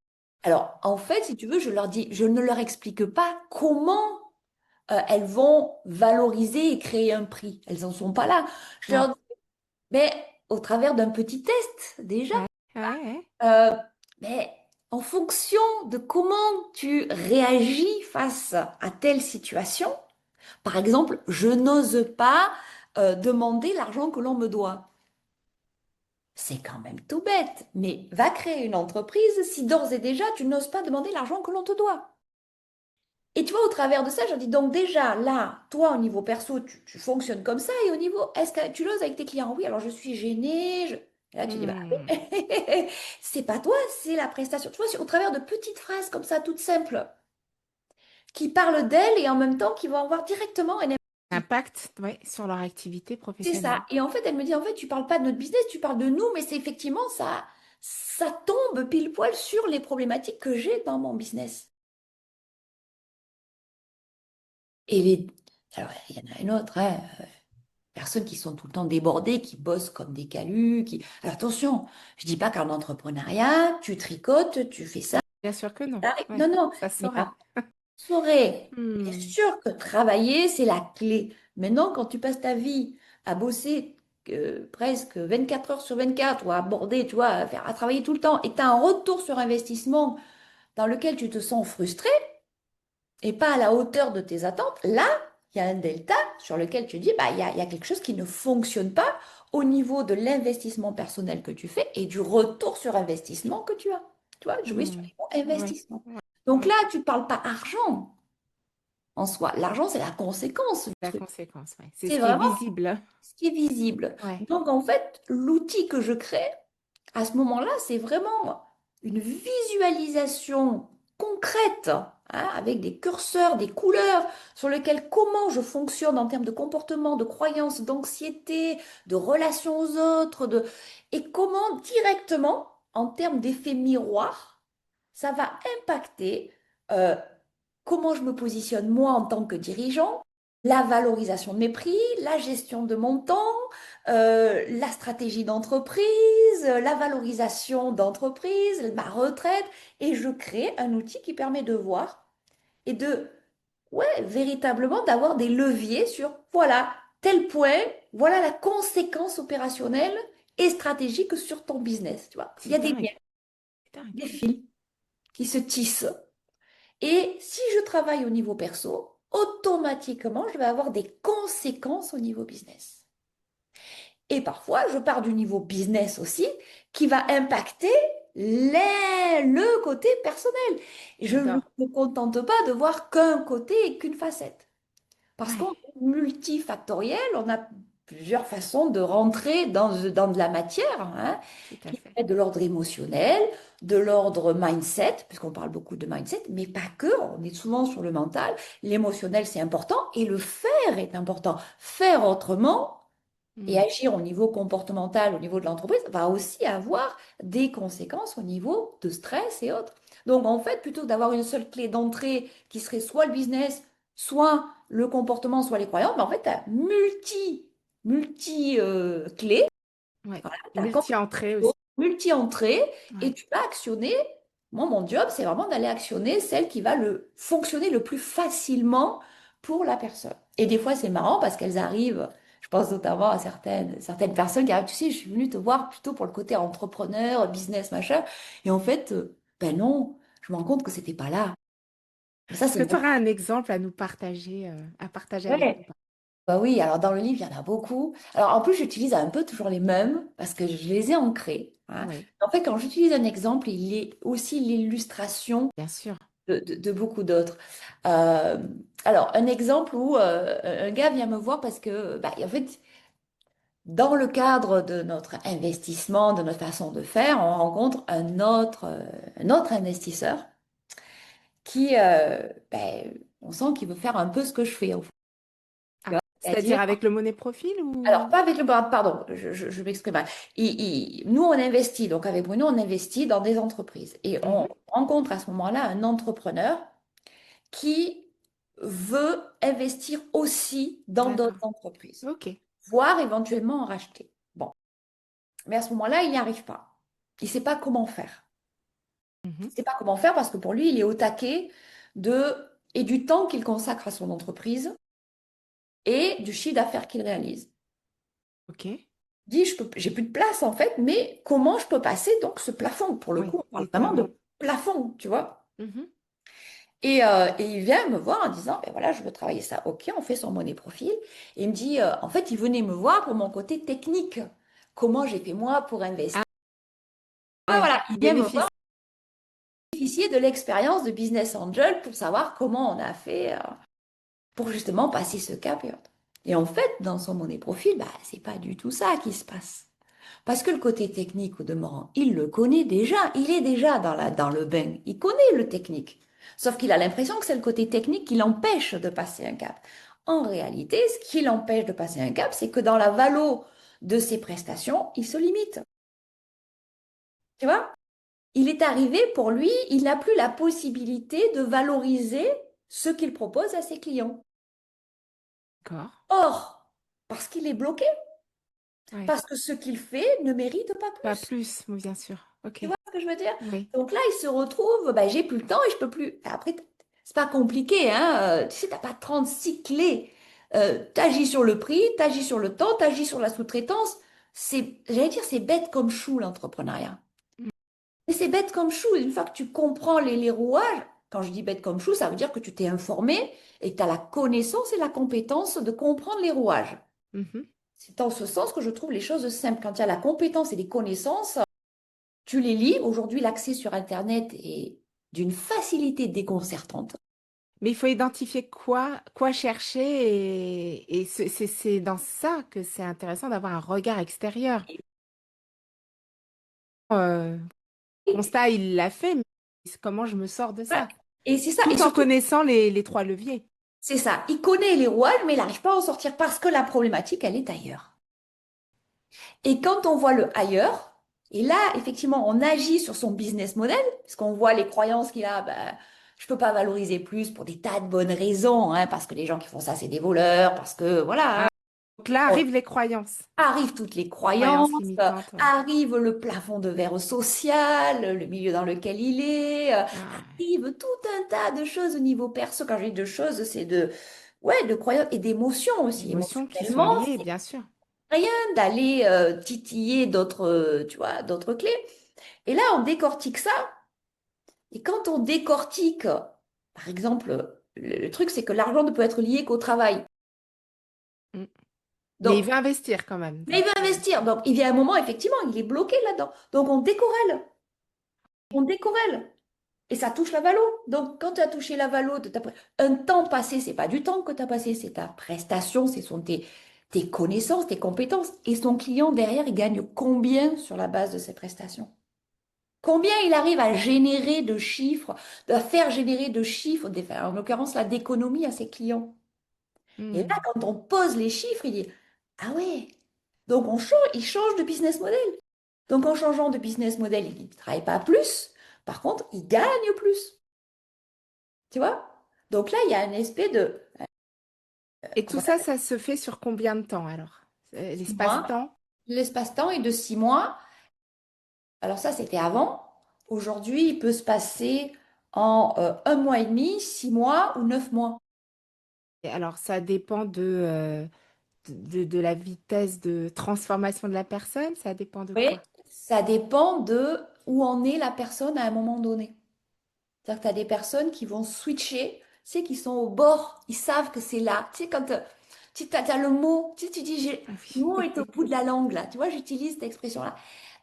Speaker 2: en fait, si tu veux, je ne leur explique pas comment elles vont valoriser et créer un prix. Elles n'en sont pas là. Je
Speaker 1: Non.
Speaker 2: leur dis, mais au travers d'un petit test déjà,
Speaker 1: Ouais, ouais, ouais.
Speaker 2: euh, mais en fonction de comment tu réagis face à telle situation, par exemple, je n'ose pas demander l'argent que l'on me doit. C'est quand même tout bête, mais va créer une entreprise si d'ores et déjà tu n'oses pas demander l'argent que l'on te doit. Et tu vois, au travers de ça, je dis donc déjà, là, toi, au niveau perso, tu fonctionnes comme ça, et au niveau, est-ce que tu l'oses avec tes clients? Oui, alors je suis gênée. Et là, tu dis, bah,
Speaker 1: Hmm.
Speaker 2: c'est pas toi, c'est la prestation. Tu vois, au travers de petites phrases comme ça, toutes simples, qui parlent d'elle et en même temps qui vont avoir directement un impact.
Speaker 1: Impact, ouais, sur leur activité
Speaker 2: C'est
Speaker 1: professionnelle.
Speaker 2: ça. Et en fait, elle me dit, en fait, tu parles pas de notre business, tu parles de nous, mais c'est effectivement ça, ça tombe pile poil sur les problématiques que j'ai dans mon business. Et alors, il y en a une autre, hein, personnes qui sont tout le temps débordées, qui bossent comme des calus, qui... Alors attention, je dis pas qu'en entrepreneuriat, tu tricotes, tu fais ça.
Speaker 1: Bien sûr que non.
Speaker 2: Non,
Speaker 1: Ouais,
Speaker 2: non,
Speaker 1: ça
Speaker 2: mais
Speaker 1: saurait.
Speaker 2: par saurais. Bien
Speaker 1: Hmm.
Speaker 2: sûr que travailler, c'est la clé. Maintenant, quand tu passes ta vie à bosser presque 24 heures sur 24 ou à aborder, tu vois, à travailler tout le temps et tu as un retour sur investissement dans lequel tu te sens frustré et pas à la hauteur de tes attentes, là, il y a un delta sur lequel tu dis, bah, il y a quelque chose qui ne fonctionne pas au niveau de l'investissement personnel que tu fais et du retour sur investissement que tu as. Tu vois, jouer sur
Speaker 1: Hmm.
Speaker 2: les mots
Speaker 1: Ouais,
Speaker 2: investissement.
Speaker 1: ouais,
Speaker 2: Donc
Speaker 1: ouais.
Speaker 2: là, tu ne parles pas argent en soi. L'argent, c'est la conséquence du
Speaker 1: La
Speaker 2: truc.
Speaker 1: conséquence, ouais. C'est ce
Speaker 2: C'est
Speaker 1: qui est
Speaker 2: vraiment
Speaker 1: visible.
Speaker 2: ce qui est visible.
Speaker 1: Ouais.
Speaker 2: Donc, en fait, l'outil que je crée, à ce moment-là, c'est vraiment une visualisation concrète, hein, avec des curseurs, des couleurs, sur lesquelles comment je fonctionne en termes de comportement, de croyance, d'anxiété, de relation aux autres, et comment directement, en termes d'effet miroir, ça va impacter euh, comment je me positionne moi en tant que dirigeant, la valorisation de mes prix, la gestion de mon temps, la stratégie d'entreprise, la valorisation d'entreprise, ma retraite, et je crée un outil qui permet de voir et de, ouais, véritablement d'avoir des leviers sur, voilà, tel point, voilà la conséquence opérationnelle et stratégique sur ton business, tu vois. Il y
Speaker 1: C'est
Speaker 2: a des liens,
Speaker 1: dingue. C'est dingue.
Speaker 2: des fils qui se tissent. Et si je travaille au niveau perso, automatiquement, je vais avoir des conséquences au niveau business. Et parfois, je pars du niveau business aussi, qui va impacter le côté personnel. Je ne
Speaker 1: J'adore.
Speaker 2: me contente pas de voir qu'un côté et qu'une facette. Parce
Speaker 1: Ouais,
Speaker 2: qu'on est multifactoriel, on a plusieurs façons de rentrer dans de la matière, hein,
Speaker 1: tout à
Speaker 2: qui
Speaker 1: fait.
Speaker 2: peut être de l'ordre émotionnel, de l'ordre mindset, puisqu'on parle beaucoup de mindset, mais pas que, on est souvent sur le mental. L'émotionnel, c'est important, et le faire est important. Faire autrement et
Speaker 1: Hmm.
Speaker 2: agir au niveau comportemental, au niveau de l'entreprise, va aussi avoir des conséquences au niveau de stress et autres. Donc, en fait, plutôt que d'avoir une seule clé d'entrée qui serait soit le business, soit le comportement, soit les croyances, mais en fait, tu as clés,
Speaker 1: Ouais.
Speaker 2: voilà,
Speaker 1: Et
Speaker 2: tu as
Speaker 1: multi-entrée aussi.
Speaker 2: multi-entrées, et
Speaker 1: Ouais.
Speaker 2: tu vas actionner. Moi, mon job, c'est vraiment d'aller actionner celle qui va le fonctionner le plus facilement pour la personne. Et des fois, c'est marrant parce qu'elles arrivent, je pense notamment à certaines personnes qui arrivent, tu sais, je suis venue te voir plutôt pour le côté entrepreneur, business, machin. Et en fait, ben non, je me rends compte que c'était pas là. Ça,
Speaker 1: Est-ce
Speaker 2: c'est
Speaker 1: que tu
Speaker 2: vrai.
Speaker 1: auras un exemple à partager avec nous?
Speaker 2: Ouais. Bah oui, alors dans le livre, il y en a beaucoup. Alors en plus, j'utilise un peu toujours les mêmes parce que je les ai ancrés, hein.
Speaker 1: Oui,
Speaker 2: En fait, quand j'utilise un exemple, il est aussi l'illustration
Speaker 1: bien sûr.
Speaker 2: de beaucoup d'autres. Euh, alors, un exemple où un gars vient me voir parce que, bah, en fait, dans le cadre de notre investissement, de notre façon de faire, on rencontre un autre investisseur qui, ben, on sent qu'il veut faire un peu ce que je fais, en fait. Tu
Speaker 1: Ah,
Speaker 2: vois.
Speaker 1: c'est-à-dire
Speaker 2: C'est-à-dire,
Speaker 1: avec le money profil
Speaker 2: alors,
Speaker 1: ou...
Speaker 2: pas avec le pardon, je m'exprime mal. Nous, on investit, donc avec Bruno, on investit dans des entreprises. Et on
Speaker 1: Mhm.
Speaker 2: rencontre à ce moment-là un entrepreneur qui veut investir aussi dans d'autres
Speaker 1: D'accord.
Speaker 2: entreprises,
Speaker 1: Ok.
Speaker 2: voire éventuellement en racheter. Bon, mais à ce moment-là, il n'y arrive pas. Il ne sait pas comment faire. Il
Speaker 1: Mhm.
Speaker 2: ne sait pas comment faire parce que pour lui, il est au taquet et du temps qu'il consacre à son entreprise et du chiffre d'affaires qu'il réalise.
Speaker 1: Ok.
Speaker 2: Dit, j'ai plus de place en fait, mais comment je peux passer donc ce plafond? Pour le
Speaker 1: Oui,
Speaker 2: coup, on parle vraiment
Speaker 1: l'étape.
Speaker 2: de plafond, tu vois.
Speaker 1: Mhm.
Speaker 2: Et il vient me voir en disant, ben voilà, je veux travailler ça. Ok, on fait son monnaie profil. Et il me dit, en fait, il venait me voir pour mon côté technique, comment j'ai fait moi pour
Speaker 1: Ah
Speaker 2: investir. Ouais,
Speaker 1: ouais,
Speaker 2: voilà, il vient me voir
Speaker 1: bénéfice.
Speaker 2: bénéficier de l'expérience de Business Angel pour savoir comment on a fait pour justement passer ce cap. Et en fait, dans son monnaie profil, bah, c'est pas du tout ça qui se passe. Parce que le côté technique, au demeurant, il le connaît déjà, il est déjà dans le bain, il connaît le technique. Sauf qu'il a l'impression que c'est le côté technique qui l'empêche de passer un cap. En réalité, ce qui l'empêche de passer un cap, c'est que dans la valo de ses prestations, il se limite. Tu vois? Il est arrivé pour lui, il n'a plus la possibilité de valoriser ce qu'il propose à ses clients.
Speaker 1: D'accord.
Speaker 2: Or, parce qu'il est bloqué,
Speaker 1: Ouais.
Speaker 2: parce que ce qu'il fait ne mérite pas
Speaker 1: Pas
Speaker 2: plus.
Speaker 1: plus, oui, bien sûr. Ok.
Speaker 2: Tu vois ce que je veux dire?
Speaker 1: Oui.
Speaker 2: Donc là, il se retrouve, ben, j'ai plus le temps et je peux plus. Après, c'est pas compliqué, hein. Tu sais, t'as pas 36 clés. T'agis sur le prix, t'agis sur le temps, t'agis sur la sous-traitance. J'allais dire, c'est bête comme chou, l'entrepreneuriat.
Speaker 1: Mm.
Speaker 2: Mais c'est bête comme chou. Une fois que tu comprends les rouages, quand je dis bête comme chou, ça veut dire que tu t'es informé et que tu as la connaissance et la compétence de comprendre les rouages.
Speaker 1: Mhm.
Speaker 2: C'est dans ce sens que je trouve les choses simples. Quand il y a la compétence et les connaissances, tu les lis. Aujourd'hui, l'accès sur Internet est d'une facilité déconcertante.
Speaker 1: Mais il faut identifier quoi chercher et c'est dans ça que c'est intéressant d'avoir un regard extérieur. Euh, Constat, il l'a fait, mais comment je me sors de
Speaker 2: Voilà.
Speaker 1: ça?
Speaker 2: Et c'est ça. Et
Speaker 1: Tout en
Speaker 2: surtout,
Speaker 1: connaissant les trois leviers.
Speaker 2: c'est ça. Il connaît les rouages, mais il n'arrive pas à en sortir parce que la problématique, elle est ailleurs. Et quand on voit le ailleurs, et là, effectivement, on agit sur son business model, parce qu'on voit les croyances qu'il a, ben, je peux pas valoriser plus pour des tas de bonnes raisons, hein, parce que les gens qui font ça, c'est des voleurs, parce que voilà, hein.
Speaker 1: Ah, donc là
Speaker 2: Bon,
Speaker 1: arrivent les croyances.
Speaker 2: arrivent toutes les
Speaker 1: Croyances
Speaker 2: croyances,
Speaker 1: limitantes, ouais.
Speaker 2: arrive le plafond de verre social, le milieu dans lequel il est,
Speaker 1: Ah,
Speaker 2: arrive tout un tas de choses au niveau perso. Quand je dis de choses, c'est ouais, de croyances et d'émotions aussi.
Speaker 1: émotions qui sont
Speaker 2: Émotionnellement,
Speaker 1: liées, bien sûr.
Speaker 2: rien d'aller titiller d'autres, tu vois, d'autres clés. Et là, on décortique ça. Et quand on décortique, par exemple, le truc, c'est que l'argent ne peut être lié qu'au travail.
Speaker 1: Mm. Mais il
Speaker 2: Donc,
Speaker 1: veut investir quand même.
Speaker 2: mais il
Speaker 1: Donc,
Speaker 2: veut investir. Donc, il y a un moment, effectivement, il est bloqué là-dedans. Donc, on décorrèle. On décorrèle. Et ça touche la valo. Donc, quand tu as touché la valo, un temps passé, c'est pas du temps que tu as passé, c'est ta prestation, ce sont tes connaissances, tes compétences. Et son client, derrière, il gagne combien sur la base de ces prestations? Combien il arrive à générer de chiffres, à faire générer de chiffres, en l'occurrence, là, d'économie à ses clients. Et là,
Speaker 1: mm.
Speaker 2: quand on pose les chiffres, il dit, ah ouais, donc il change de business model. Donc en changeant de business model, il ne travaille pas plus, par contre, il gagne plus. Tu vois? Donc là, il y a un aspect de
Speaker 1: Et tout
Speaker 2: voilà,
Speaker 1: ça, ça se fait sur combien de temps alors?
Speaker 2: 6 mois.
Speaker 1: L'espace-temps?
Speaker 2: L'espace-temps est de 6 mois. Alors ça, c'était avant. Aujourd'hui, il peut se passer en 1 mois et demi, 6 mois ou 9 mois.
Speaker 1: Et alors, ça dépend de la vitesse de transformation de la personne, ça dépend de
Speaker 2: Oui,
Speaker 1: quoi?
Speaker 2: ça dépend de où en est la personne à un moment donné. C'est-à-dire que tu as des personnes qui vont switcher, tu sais, qui sont au bord, ils savent que c'est là. Tu sais, quand tu as le mot, tu sais, tu dis,
Speaker 1: Ah
Speaker 2: le mot
Speaker 1: oui.
Speaker 2: est au bout de la langue, là. Tu vois, j'utilise cette expression-là.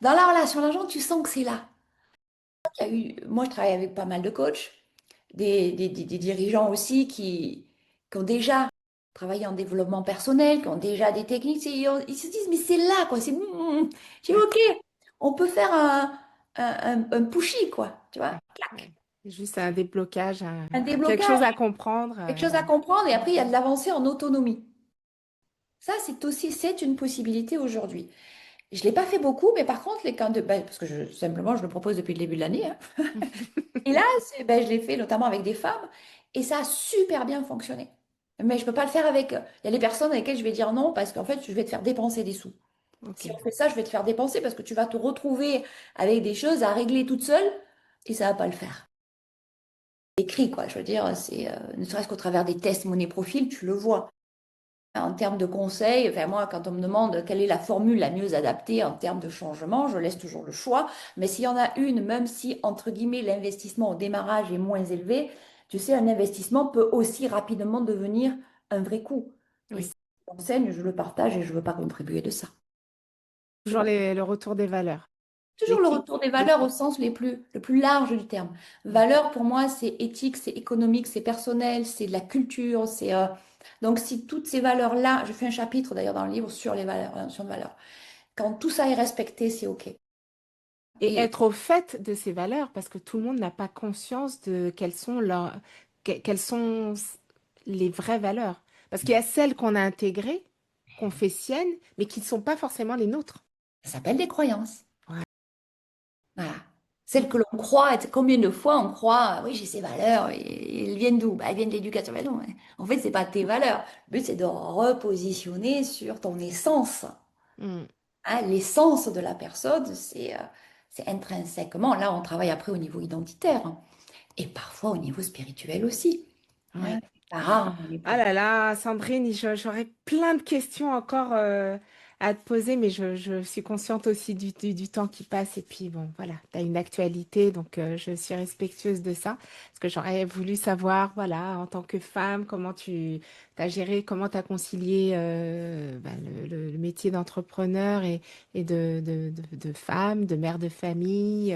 Speaker 2: Dans la relation d'argent, tu sens que c'est là. Moi, je travaille avec pas mal de coachs, des dirigeants aussi qui ont déjà travaillé en développement personnel, qui ont déjà des techniques. Ils se disent, mais c'est là, quoi. J'ai dit, OK, on peut faire un pushy, quoi. Tu vois,
Speaker 1: Ouais, ouais. Juste un déblocage,
Speaker 2: un
Speaker 1: quelque chose
Speaker 2: déblocage,
Speaker 1: à comprendre.
Speaker 2: quelque chose à comprendre. Et après, il y a de
Speaker 1: Mhm.
Speaker 2: l'avancée en autonomie. Ça, c'est une possibilité aujourd'hui. Je ne l'ai pas fait beaucoup, mais par contre, parce que simplement, je le propose depuis le début de l'année, hein. Et là, je l'ai fait notamment avec des femmes et ça a super bien fonctionné. Mais je peux pas le faire avec. Il y a des personnes avec lesquelles je vais dire non parce qu'en fait, je vais te faire dépenser des sous.
Speaker 1: Ok.
Speaker 2: Si on fait ça, je vais te faire dépenser parce que tu vas te retrouver avec des choses à régler toute seule et ça va pas le faire. Écrit, quoi. Je veux dire, ne serait-ce qu'au travers des tests monnaie profil, tu le vois. En termes de conseils, enfin moi, quand on me demande quelle est la formule la mieux adaptée en termes de changement, je laisse toujours le choix. Mais s'il y en a une, même si, entre guillemets, l'investissement au démarrage est moins élevé, tu sais, un investissement peut aussi rapidement devenir un vrai coût. Et
Speaker 1: Oui.
Speaker 2: si j'enseigne, je le partage et je ne veux pas contribuer de ça.
Speaker 1: Toujours le retour des valeurs,
Speaker 2: Toujours le
Speaker 1: l'éthique,
Speaker 2: retour des valeurs au
Speaker 1: l'éthique.
Speaker 2: sens le plus large du terme.
Speaker 1: Mm.
Speaker 2: Valeur, pour moi, c'est éthique, c'est économique, c'est personnel, c'est de la culture. Donc, si toutes ces valeurs-là, je fais un chapitre d'ailleurs dans le livre sur les valeurs, la notion de valeur. Quand tout ça est respecté, c'est OK.
Speaker 1: Et
Speaker 2: Et
Speaker 1: être au fait de ces valeurs, parce que tout le monde n'a pas conscience de quelles sont les vraies valeurs. Parce qu'il y a celles qu'on a intégrées, qu'on fait siennes, mais qui ne sont pas forcément les nôtres.
Speaker 2: ça s'appelle des croyances.
Speaker 1: Ouais.
Speaker 2: Voilà. Celles que l'on croit, et combien de fois on croit, oui, j'ai ces valeurs, et elles viennent d'où? Bah, elles viennent de l'éducation. Mais non, hein. En fait, c'est pas tes valeurs. Le but, c'est de repositionner sur ton essence.
Speaker 1: Mm.
Speaker 2: Hein, l'essence de la personne, c'est intrinsèquement. Là, on travaille après au niveau identitaire, hein, et parfois au niveau spirituel aussi. Hein.
Speaker 1: Ouais.
Speaker 2: C'est pas rare dans les
Speaker 1: Ah
Speaker 2: profs.
Speaker 1: là là, Sandrine, j'aurais plein de questions encore à te poser, mais je suis consciente aussi du temps qui passe. Et puis bon, voilà, tu as une actualité, donc je suis respectueuse de ça. Parce que j'aurais voulu savoir, voilà, en tant que femme, comment tu as géré, comment tu as concilié le métier d'entrepreneur et de femme, de mère de famille,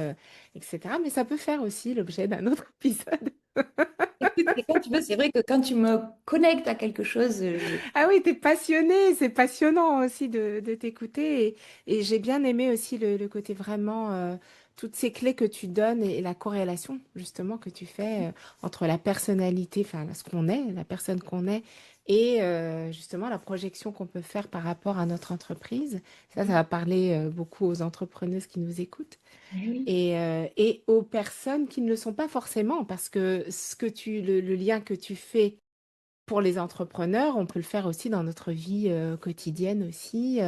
Speaker 1: etc. Mais ça peut faire aussi l'objet d'un autre épisode.
Speaker 2: Écoute, c'est quand tu veux, c'est vrai que quand tu me connectes à quelque chose,
Speaker 1: Ah oui, t'es passionné, c'est passionnant aussi de t'écouter et j'ai bien aimé aussi le côté vraiment, toutes ces clés que tu donnes et la corrélation justement que tu fais entre la personnalité, enfin ce qu'on est, la personne qu'on est et justement la projection qu'on peut faire par rapport à notre entreprise. Ça va parler beaucoup aux entrepreneuses qui nous écoutent
Speaker 2: oui,
Speaker 1: et aux personnes qui ne le sont pas forcément parce que le lien que tu fais pour les entrepreneurs, on peut le faire aussi dans notre vie quotidienne aussi,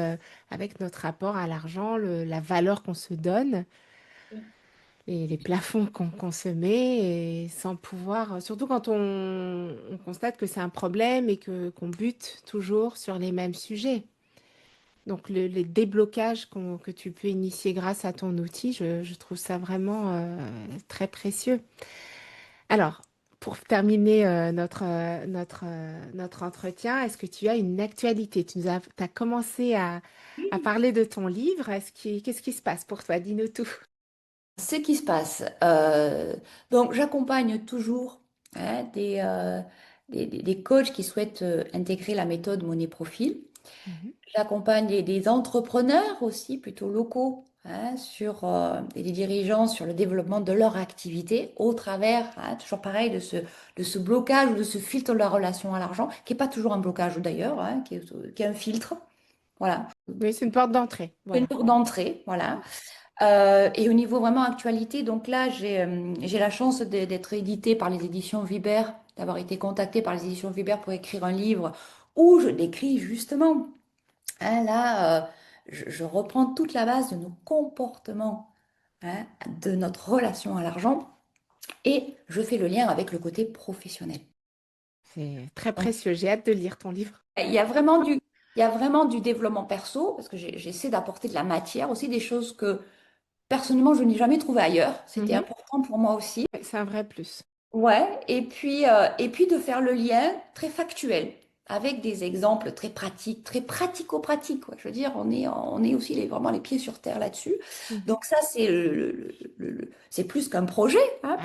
Speaker 1: avec notre rapport à l'argent, la valeur qu'on se donne, les plafonds qu'on se met, et sans pouvoir, surtout quand on constate que c'est un problème et qu'on bute toujours sur les mêmes sujets. Donc les déblocages que tu peux initier grâce à ton outil, je trouve ça vraiment très précieux. Alors, pour terminer notre entretien, est-ce que tu as une actualité? T'as commencé à
Speaker 2: oui.
Speaker 1: parler de ton livre. Qu'est-ce qui se passe pour toi? Dis-nous tout.
Speaker 2: Ce qui se passe. Donc, j'accompagne toujours hein, des coachs qui souhaitent intégrer la méthode Money Profil.
Speaker 1: Mhm.
Speaker 2: J'accompagne des entrepreneurs aussi, plutôt locaux, hein, et des dirigeants sur le développement de leur activité au travers, hein, toujours pareil, de ce blocage ou de ce filtre de la relation à l'argent, qui n'est pas toujours un blocage d'ailleurs, hein, qui est un filtre. Voilà,
Speaker 1: Oui, c'est une porte d'entrée.
Speaker 2: une
Speaker 1: Voilà.
Speaker 2: porte d'entrée, voilà. Et au niveau vraiment actualité, donc là, j'ai la chance d'être éditée par les éditions Viber, d'avoir été contactée par les éditions Viber pour écrire un livre où je décris justement, hein, là, je reprends toute la base de nos comportements, hein, de notre relation à l'argent et je fais le lien avec le côté professionnel.
Speaker 1: C'est très
Speaker 2: Donc,
Speaker 1: précieux. J'ai hâte de lire ton livre.
Speaker 2: il y a vraiment il y a vraiment du développement perso parce que j'essaie d'apporter de la matière, aussi des choses que personnellement je n'ai jamais trouvées ailleurs. C'était
Speaker 1: Mhm.
Speaker 2: important pour moi aussi.
Speaker 1: Ouais, c'est un vrai plus.
Speaker 2: Ouais, et puis de faire le lien très factuel avec des exemples très pratiques, très pratico-pratiques, quoi. Je veux dire, on est aussi vraiment les pieds sur terre là-dessus.
Speaker 1: Mhm.
Speaker 2: Donc ça, c'est plus qu'un projet, hein.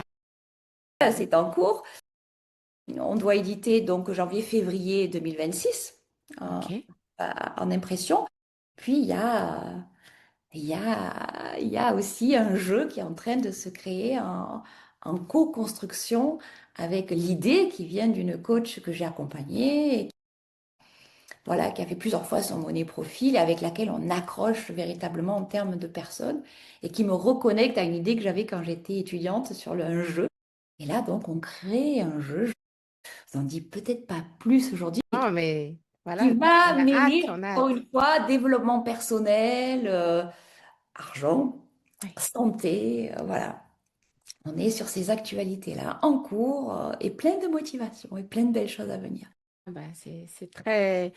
Speaker 2: C'est en cours. On doit éditer donc janvier-février 2026 en,
Speaker 1: Ok.
Speaker 2: en impression. Puis il y a aussi un jeu qui est en train de se créer en co-construction avec l'idée qui vient d'une coach que j'ai accompagnée, et, voilà, qui a fait plusieurs fois son monnaie profil et avec laquelle on accroche véritablement en termes de personnes et qui me reconnecte à une idée que j'avais quand j'étais étudiante sur un jeu. Et là, donc, on crée un jeu, je vous en dis peut-être pas plus aujourd'hui,
Speaker 1: Oh, mais
Speaker 2: qui
Speaker 1: voilà,
Speaker 2: va
Speaker 1: on a hâte,
Speaker 2: mêler,
Speaker 1: on a
Speaker 2: encore
Speaker 1: hâte.
Speaker 2: une fois, développement personnel, argent,
Speaker 1: Oui.
Speaker 2: santé, voilà. On est sur ces actualités-là en cours et plein de motivation et plein de belles choses à venir.
Speaker 1: Ah bah, c'est très...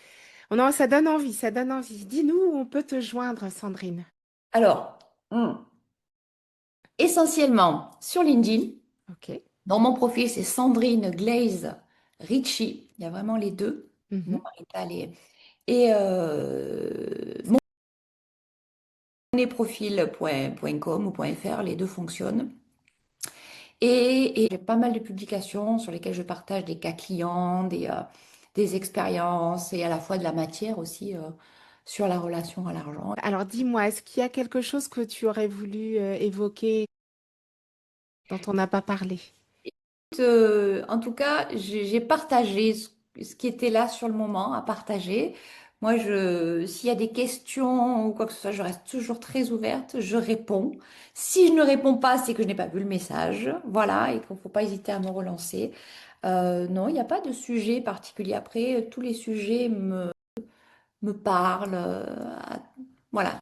Speaker 1: ça donne envie, ça donne envie. Dis-nous où on peut te joindre, Sandrine.
Speaker 2: Alors, essentiellement sur LinkedIn,
Speaker 1: Ok.
Speaker 2: dans mon profil, c'est Sandrine Glaze Ritchie. Il y a vraiment les deux. Mon
Speaker 1: Mhm.
Speaker 2: marital et Monetprofil.com ou .fr, les deux fonctionnent. Et j'ai pas mal de publications sur lesquelles je partage des cas clients, des expériences et à la fois de la matière aussi sur la relation à l'argent.
Speaker 1: Alors dis-moi, est-ce qu'il y a quelque chose que tu aurais voulu évoquer dont on n'a pas parlé?
Speaker 2: En tout cas, j'ai partagé ce qui était là sur le moment à partager. Moi, s'il y a des questions ou quoi que ce soit, je reste toujours très ouverte, je réponds. Si je ne réponds pas, c'est que je n'ai pas vu le message. Voilà, et qu'il ne faut pas hésiter à me relancer. Non, il n'y a pas de sujet particulier. Après, tous les sujets me parlent. Voilà.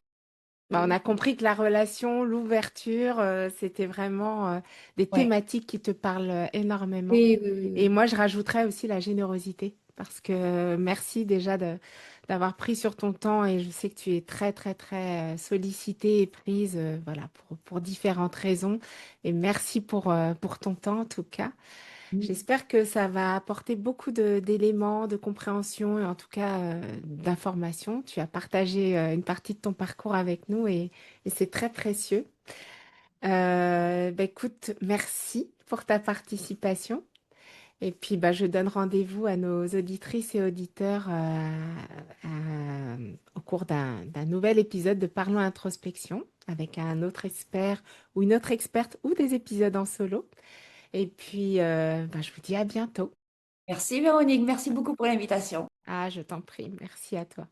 Speaker 1: Bah, on a compris que la relation, l'ouverture, c'était vraiment des
Speaker 2: Ouais.
Speaker 1: thématiques qui te parlent énormément.
Speaker 2: Oui, oui, oui,
Speaker 1: Et
Speaker 2: oui.
Speaker 1: moi, je rajouterais aussi la générosité, parce que merci déjà d'avoir pris sur ton temps et je sais que tu es très, très, très sollicitée et prise, voilà, pour différentes raisons. Et merci pour ton temps en tout cas.
Speaker 2: Oui.
Speaker 1: J'espère que ça va apporter beaucoup d'éléments, de compréhension et en tout cas d'informations. Tu as partagé une partie de ton parcours avec nous et c'est très précieux. Bah, écoute, merci pour ta participation. Et puis, bah, je donne rendez-vous à nos auditrices et auditeurs au cours d'un nouvel épisode de Parlons Introspection avec un autre expert ou une autre experte ou des épisodes en solo. Et puis, bah, je vous dis à bientôt.
Speaker 2: Merci Véronique, merci beaucoup pour l'invitation.
Speaker 1: Ah, je t'en prie. Merci à toi.